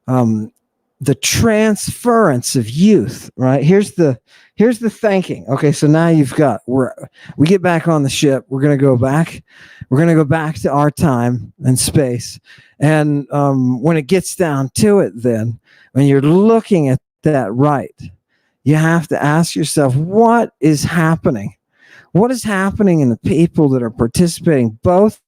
the transference of youth, right? Here's the thinking. Okay, so now we get back on the ship. We're gonna go back to our time and space. And when it gets down to it, then when you're looking at that right, you have to ask yourself, what is happening? What is happening in the people that are participating? Both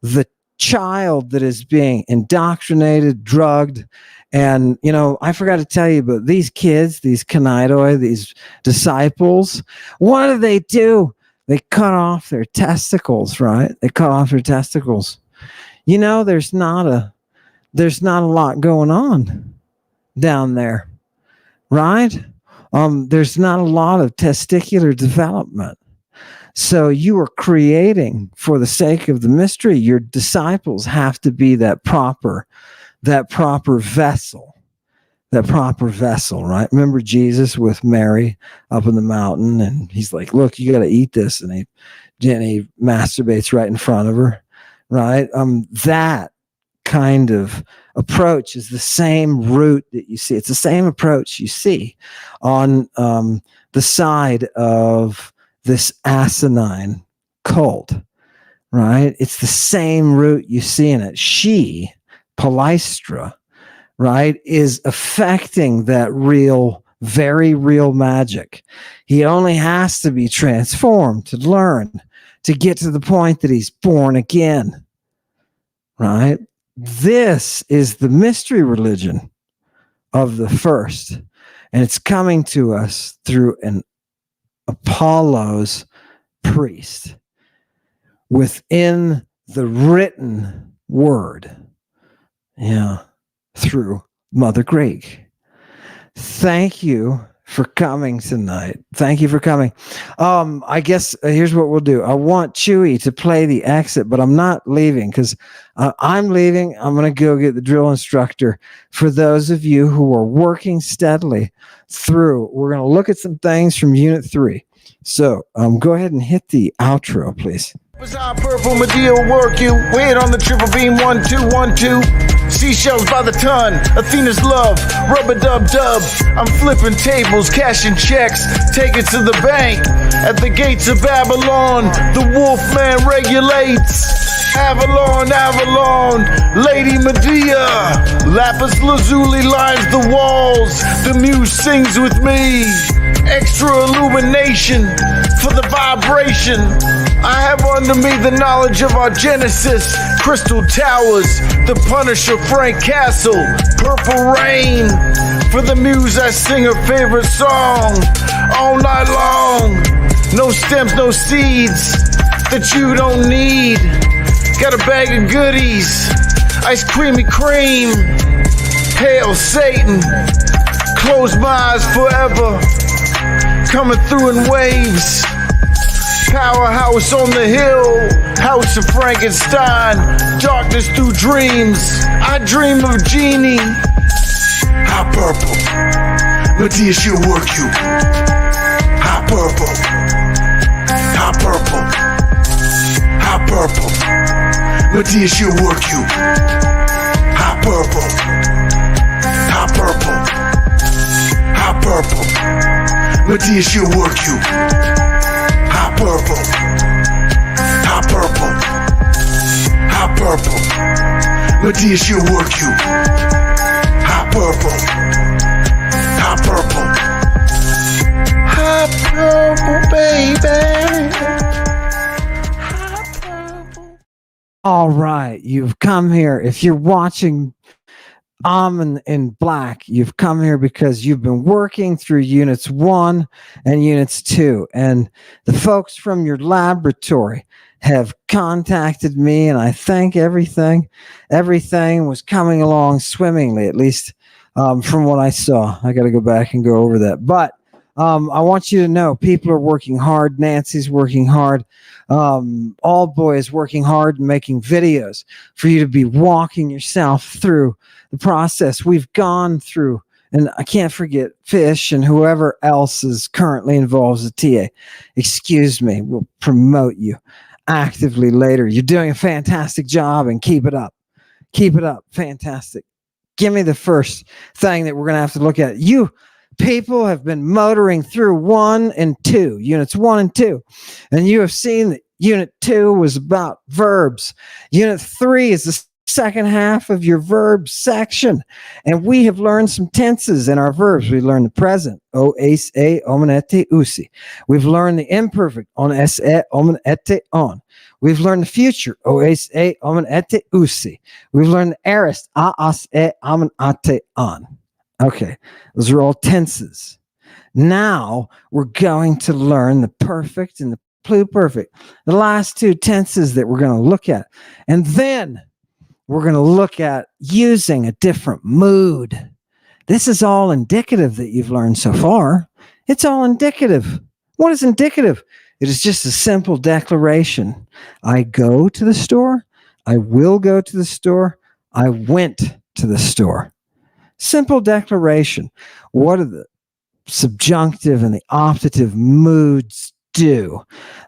the child that is being indoctrinated, drugged, and, I forgot to tell you, but these kids, these kanaidoi, these disciples, what do? They cut off their testicles, right? They cut off their testicles. There's not a lot going on down there, right? There's not a lot of testicular development. So you are creating, for the sake of the mystery, your disciples have to be that proper vessel, right? Remember Jesus with Mary up in the mountain, and he's like, look, you got to eat this. And he masturbates right in front of her, right? That kind of approach is the same root that you see. It's the same approach you see on the side of this asinine cult, right? It's the same root you see in it. She, Palystra, right, is affecting that real, very real magic. He only has to be transformed to learn, to get to the point that he's born again, right? This is the mystery religion of the first, and it's coming to us through an Apollo's priest within the written word. Yeah, through Mother Greek. Thank you for coming tonight. Thank you for coming. I guess here's what we'll do. I want Chewy to play the exit, but I'm not leaving because I'm leaving. I'm going to go get the drill instructor. For those of you who are working steadily through, we're going to look at some things from Unit 3. So go ahead and hit the outro, please. Bizarre purple, Medea will work you. Wait on the triple beam, 1, 2, 1, 2. Seashells by the ton, Athena's love, rubber dub dub. I'm flipping tables, cashing checks, take it to the bank. At the gates of Babylon, the Wolfman regulates. Avalon, Avalon, Lady Medea. Lapis lazuli lines the walls, the muse sings with me. Extra illumination for the vibration. I have under me the knowledge of our Genesis, Crystal Towers, the Punisher, Frank Castle, Purple Rain. For the muse I sing her favorite song all night long. No stems, no seeds that you don't need. Got a bag of goodies, ice creamy cream. Hail Satan, close my eyes forever. Coming through in waves. Powerhouse on the hill, House of Frankenstein, darkness through dreams. I dream of Genie. Hot purple, Medea she'll work you. Hot purple, hot purple, hot purple, Medea she'll work you. Hot purple, hot purple, hot purple, Medea she'll work you. Hot purple, hot purple, hot purple, Medea she'll work you. Hot purple, hot purple, hot purple, baby. Hot purple. All right, you've come here. If you're watching Ammon in black, you've come here because you've been working through units 1 and units 2, and the folks from your laboratory have contacted me, and I think everything was coming along swimmingly, at least from what I saw. I got to go back and go over that, but I want you to know people are working hard. Nancy's working hard. All boys working hard and making videos for you to be walking yourself through the process we've gone through. And I can't forget Fish and whoever else is currently involved as a TA. Excuse me. We'll promote you actively later. You're doing a fantastic job, and keep it up. Keep it up. Fantastic. Give me the first thing that we're going to have to look at. You people have been motoring through 1 and 2, units 1 and 2, and you have seen that unit 2 was about verbs. Unit 3 is the second half of your verb section, and we have learned some tenses in our verbs. We learned the present, o, ace, a, omen, ete, usi. We've learned the imperfect, on, es, e, omen, ete, on. We've learned the future, o, ace, a, omen, ete, usi. We've learned the aorist, a, as, e, omen, ate, on. Okay, those are all tenses. Now we're going to learn the perfect and the pluperfect, the last 2 tenses that we're going to look at. And then we're going to look at using a different mood. This is all indicative that you've learned so far. It's all indicative. What is indicative? It is just a simple declaration. I go to the store. I will go to the store. I went to the store. Simple declaration. What do the subjunctive and the optative moods do?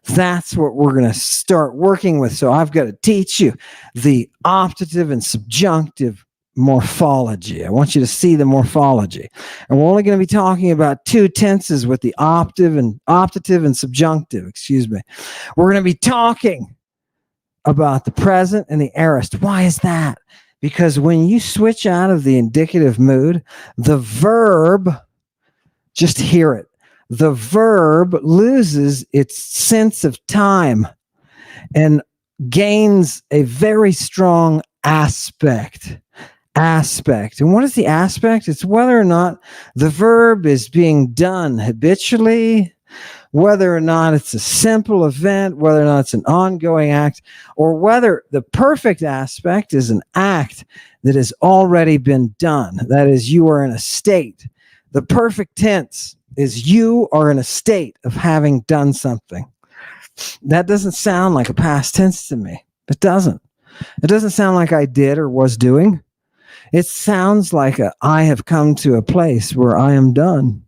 That's what we're going to start working with. So I've got to teach you the optative and subjunctive morphology. I want you to see the morphology. And we're only going to be talking about 2 tenses with the optative and subjunctive, excuse me. We're going to be talking about the present and the aorist. Why is that? Because when you switch out of the indicative mood, the verb, just hear it, the verb loses its sense of time and gains a very strong aspect. And what is the aspect? It's whether or not the verb is being done habitually, whether or not it's a simple event, whether or not it's an ongoing act, or whether the perfect aspect is an act that has already been done. That is, you are in a state The perfect tense is you are in a state of having done something. That doesn't sound like a past tense to me. It doesn't. It doesn't sound like I did or was doing. It sounds like I have come to a place where I am done.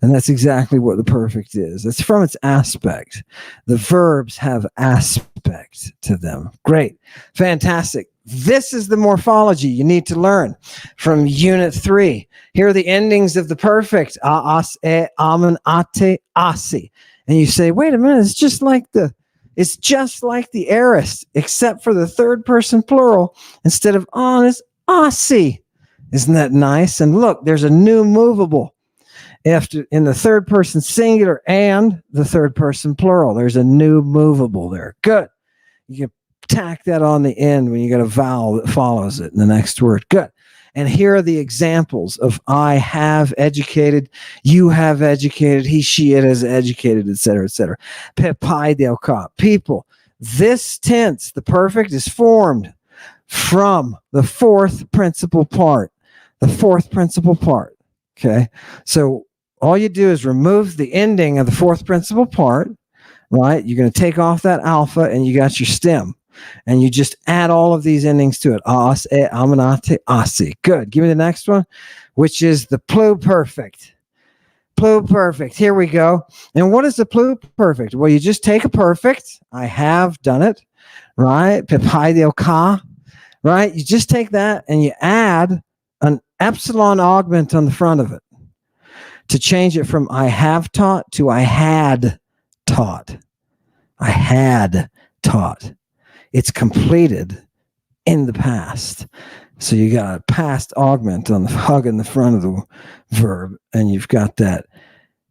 And that's exactly what the perfect is. It's from its aspect. The verbs have aspect to them. Great. Fantastic. This is the morphology you need to learn from Unit 3. Here are the endings of the perfect. Aas, amen, ate, asi. And you say, wait a minute, it's just like the aorist, except for the third person plural. Instead of on, it's asi. Isn't that nice? And look, there's a new movable after in the third person singular and the third person plural. There's a new movable there. Good. You can tack that on the end when you got a vowel that follows it in the next word. Good. And here are the examples of I have educated, you have educated, he, she, it has educated, etc., etc. Pepaidelka, people. This tense, the perfect, is formed from the fourth principal part. The fourth principal part. Okay. So all you do is remove the ending of the fourth principal part, right? You're going to take off that alpha and you got your stem. And you just add all of these endings to it. As, e, amenate, asi. Good. Give me the next one, which is the pluperfect. Pluperfect. Here we go. And what is the pluperfect? Well, you just take a perfect. I have done it, right? Pepaidelka, right? You just take that and you add an epsilon augment on the front of it to change it from I have taught to I had taught. I had taught. It's completed in the past. So you got a past augment on the hug in the front of the verb, and you've got that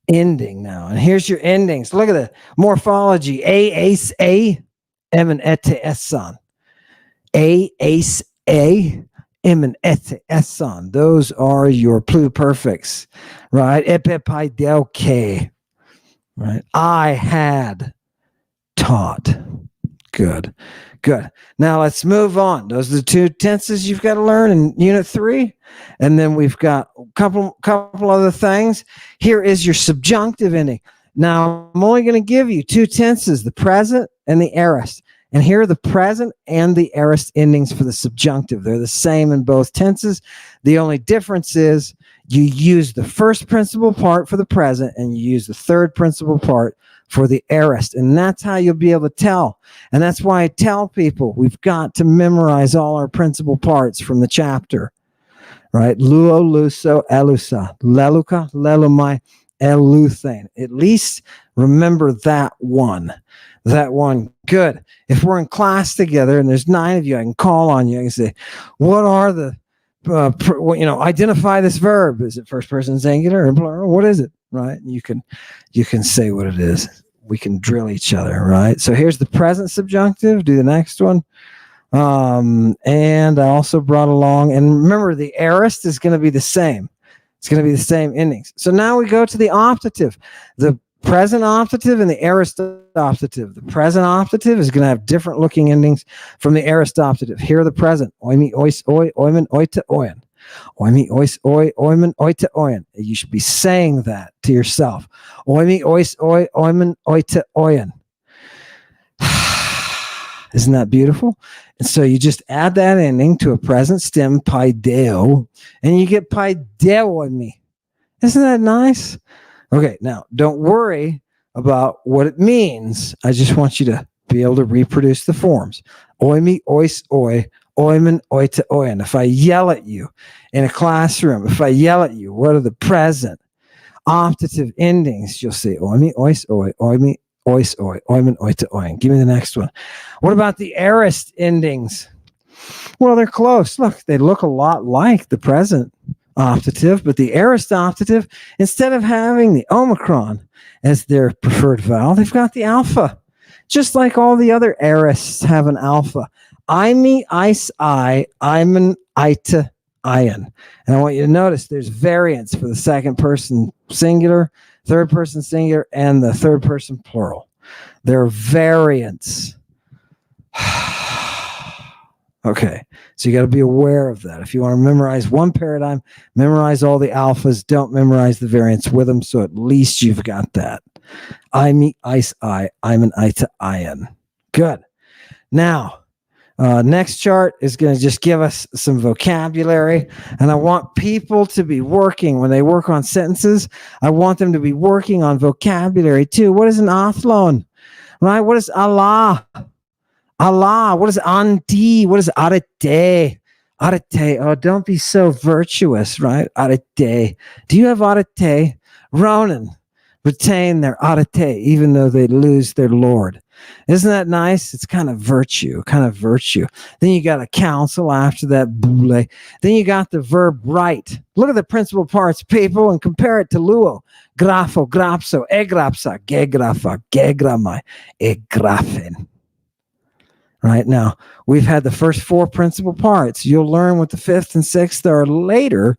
ending now. And here's your endings. Look at the morphology. Ace, emen ete esson. Ace, emen ete esson. Those are your pluperfects, right? Epepaidelke, right? I had taught. Good. Good. Now let's move on. Those are the two tenses you've got to learn in Unit 3. And then we've got a couple other things. Here is your subjunctive ending. Now, I'm only going to give you two tenses, the present and the aorist. And here are the present and the aorist endings for the subjunctive. They're the same in both tenses. The only difference is you use the first principal part for the present and you use the third principal part for the aorist. And that's how you'll be able to tell. And that's why I tell people we've got to memorize all our principal parts from the chapter, right? Luo, luso, elusa, leluka, lelumai, eluthane. At least remember that one. That one. Good. If we're in class together and there's 9 of you, I can call on you and say, what are the, identify this verb. Is it first person singular or plural? What is it? Right? You can say what it is. We can drill each other, right? So here's the present subjunctive. Do the next one. And I also brought along, and remember the aorist is going to be the same. It's going to be the same endings. So now we go to the optative. The present optative and the aorist optative. The present optative is going to have different looking endings from the aorist optative. Here are the present. Oimi, ois, oi, oimen, oita, oyan. Oimi, ois, oi, oimen, oita, oyan. You should be saying that to yourself. Oimi, ois, oi, oimen, oita, oyan. Isn't that beautiful? And so you just add that ending to a present stem, paideo, and you get paideo on me. Isn't that nice? Okay, now don't worry about what it means. I just want you to be able to reproduce the forms. Oimi, ois, oi, oimen, oita, oyan. If I yell at you in a classroom, if I yell at you, what are the present optative endings? You'll say oimi, ois, oi, oimi, ois, oi, oimen, oita, oyan. Give me the next one. What about the aorist endings? Well, they're close. Look, they look a lot like the present optative, but the aorist optative, instead of having the omicron as their preferred vowel, they've got the alpha, just like all the other aorists have an alpha. Imi, ice, I, imen, ita, ion. And I want you to notice there's variants for the second person singular, third person singular, and the third person plural. There are variants. Okay, so you got to be aware of that. If you want to memorize one paradigm, memorize all the alphas. Don't memorize the variants with them, so at least you've got that. I meet ice I. I'm an I to ion. Good. Now, next chart is going to just give us some vocabulary, and I want people to be working when they work on sentences. I want them to be working on vocabulary too. What is an athlon? Right? What is Allah? Allah, what is andi? What is arete? Arete. Oh, don't be so virtuous, right? Arete. Do you have arete? Ronan retain their arete, even though they lose their Lord. Isn't that nice? It's kind of virtue. Then you got a counsel after that. Boule. Then you got the verb right. Look at the principal parts, people, and compare it to luo. Grafo, grapso, egrapsa, gegrafa, gegramai, egrafen. Right now, we've had the first four principal parts. You'll learn what the fifth and sixth are later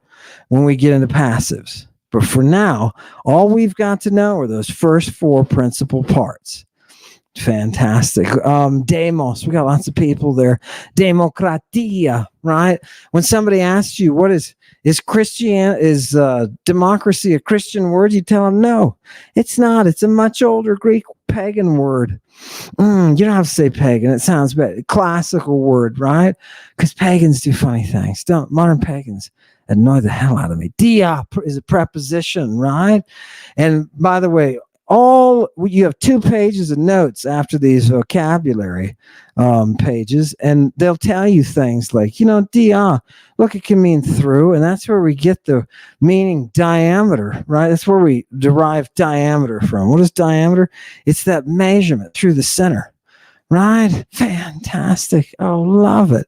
when we get into passives. But for now, all we've got to know are those first four principal parts. Fantastic. Demos, we got lots of people there. Democratia, right? When somebody asks you, what is democracy a Christian word? You tell them, no, it's not. It's a much older Greek pagan word. You don't have to say pagan. It sounds bad. Classical word, right? Because pagans do funny things. Modern pagans annoy the hell out of me. Dia is a preposition, right? And by the way, you have 2 pages of notes after these vocabulary pages, and they'll tell you things like, dia, look, it can mean through, and that's where we get the meaning diameter, right? That's where we derive diameter from. What is diameter? It's that measurement through the center, right? Fantastic. Oh, love it.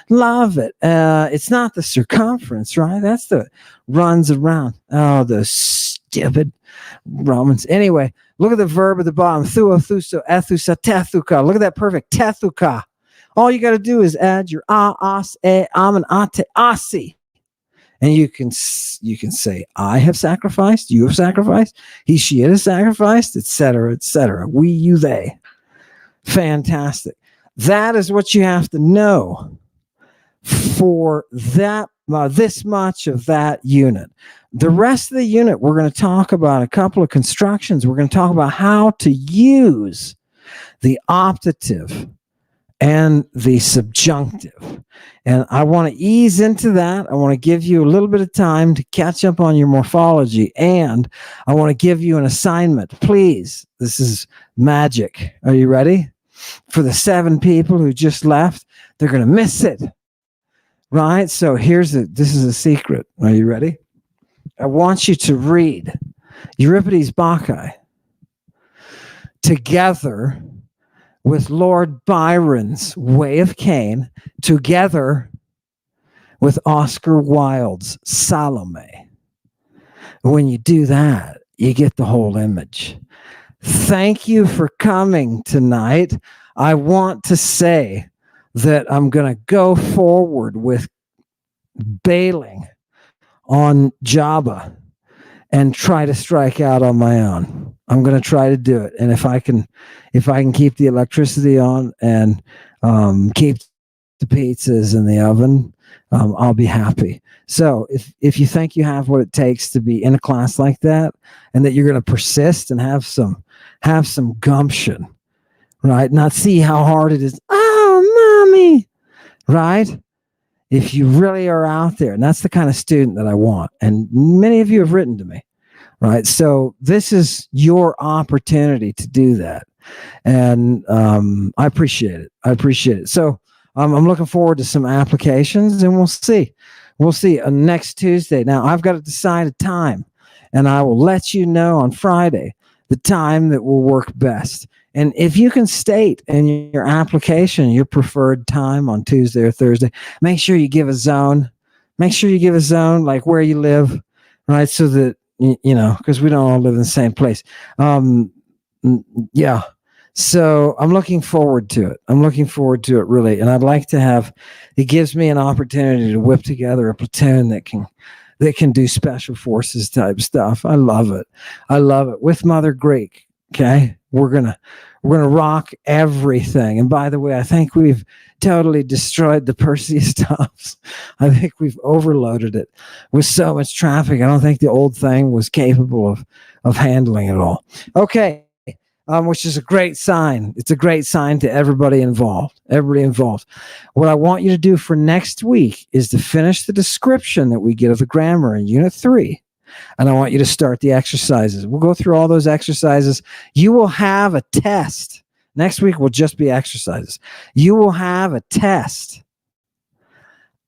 It's not the circumference, right? That's the runs around. Oh, the stupid Romans. Anyway, look at the verb at the bottom. Thuo, thuso, ethusa, tethuka. Look at that perfect. Tethuka. All you got to do is add your as, amen, ate, asi. And you can say, I have sacrificed, you have sacrificed, he, she, it has sacrificed, etc., etc. We, you, they. Fantastic. That is what you have to know for that this much of that unit. The rest of the unit, we're going to talk about a couple of constructions. We're going to talk about how to use the optative and the subjunctive. And I want to ease into that. I want to give you a little bit of time to catch up on your morphology. And I want to give you an assignment. Please, this is magic. Are you ready? For the 7 people who just left, they're going to miss it. Right? So this is a secret. Are you ready? I want you to read Euripides Bacchae together with Lord Byron's Way of Cain, together with Oscar Wilde's Salome. When you do that, you get the whole image. Thank you for coming tonight. I want to say that I'm going to go forward with bailing on Jabba and try to strike out on my own. I'm going to try to do it. And if I can keep the electricity on and keep the pizzas in the oven, I'll be happy. So if you think you have what it takes to be in a class like that, and that you're going to persist and have some gumption, right? Not see how hard it is. Oh, mommy, right? If you really are out there, and that's the kind of student that I want, and many of you have written to me, right? So this is your opportunity to do that, and I appreciate it. So I'm looking forward to some applications, and we'll see next Tuesday. Now I've got to decide a time, and I will let you know on Friday the time that will work best. And if you can state in your application your preferred time on Tuesday or Thursday, make sure you give a zone. Like where you live, right? So that, because we don't all live in the same place. Yeah. So I'm looking forward to it. Really. And I'd like to it gives me an opportunity to whip together a platoon that can do special forces type stuff. I love it with Mother Greek. Okay. we're gonna rock everything. And by the way, I think we've totally destroyed the Perseus stops. I think we've overloaded it with so much traffic. I don't think the old thing was capable of handling it all. Okay. Which is a great sign. It's a great sign to everybody involved. What I want you to do for next week is to finish the description that we get of the grammar in Unit 3. And I want you to start the exercises. We'll go through all those exercises. You will have a test. Next week will just be exercises. You will have a test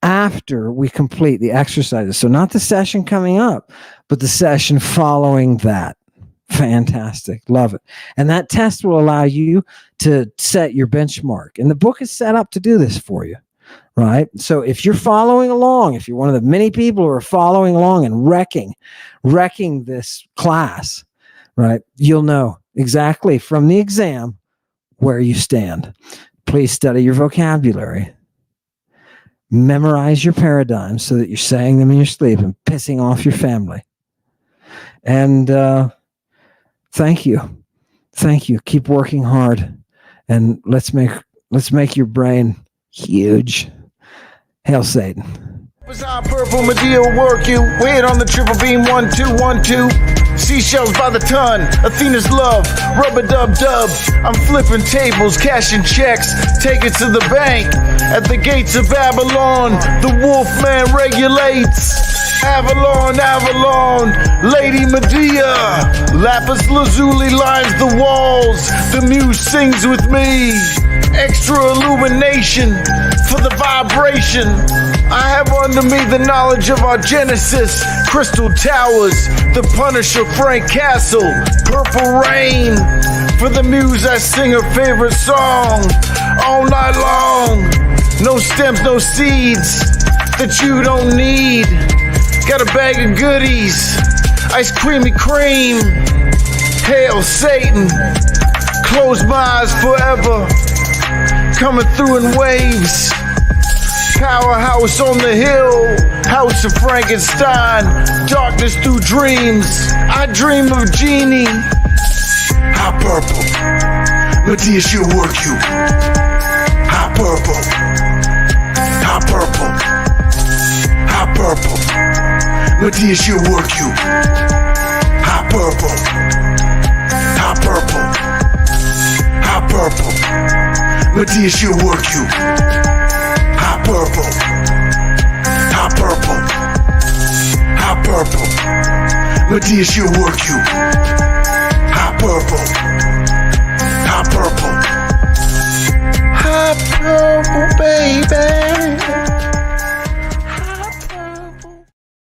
after we complete the exercises. So not the session coming up, but the session following that. Fantastic. Love it. And that test will allow you to set your benchmark. And the book is set up to do this for you, right? So if you're following along, if you're one of the many people who are following along and wrecking this class, right, you'll know exactly from the exam where you stand. Please study your vocabulary. Memorize your paradigms so that you're saying them in your sleep and pissing off your family. And thank you. Keep working hard, and let's make your brain huge. Hail Satan. Purple Medea will work you. Wait on the triple beam 1 2 1 2. Seashells by the ton. Athena's love. Rubber dub. I'm flipping tables, cashing checks. Take it to the bank. At the gates of Babylon, the Wolfman regulates. Avalon, Lady Medea. Lapis lazuli lines the walls. The muse sings with me. Extra illumination for the vibration. I have under me the knowledge of our Genesis. Crystal towers, the Punisher Frank Castle. Purple rain. For the muse I sing her favorite song all night long. No stems, no seeds that you don't need. Got a bag of goodies, ice creamy cream. Hail Satan, close my eyes forever. Coming through in waves. Powerhouse on the hill, House of Frankenstein. Darkness through dreams, I dream of Genie. Hot purple, Medea she'll work you. Hot purple, hot purple, hot purple, Medea she'll work you. Hot purple, hot purple, hot purple, Medea she'll work you. Hot purple, hot purple, hot purple, Medea she'll work you. Hot purple, hot purple, hot purple, baby.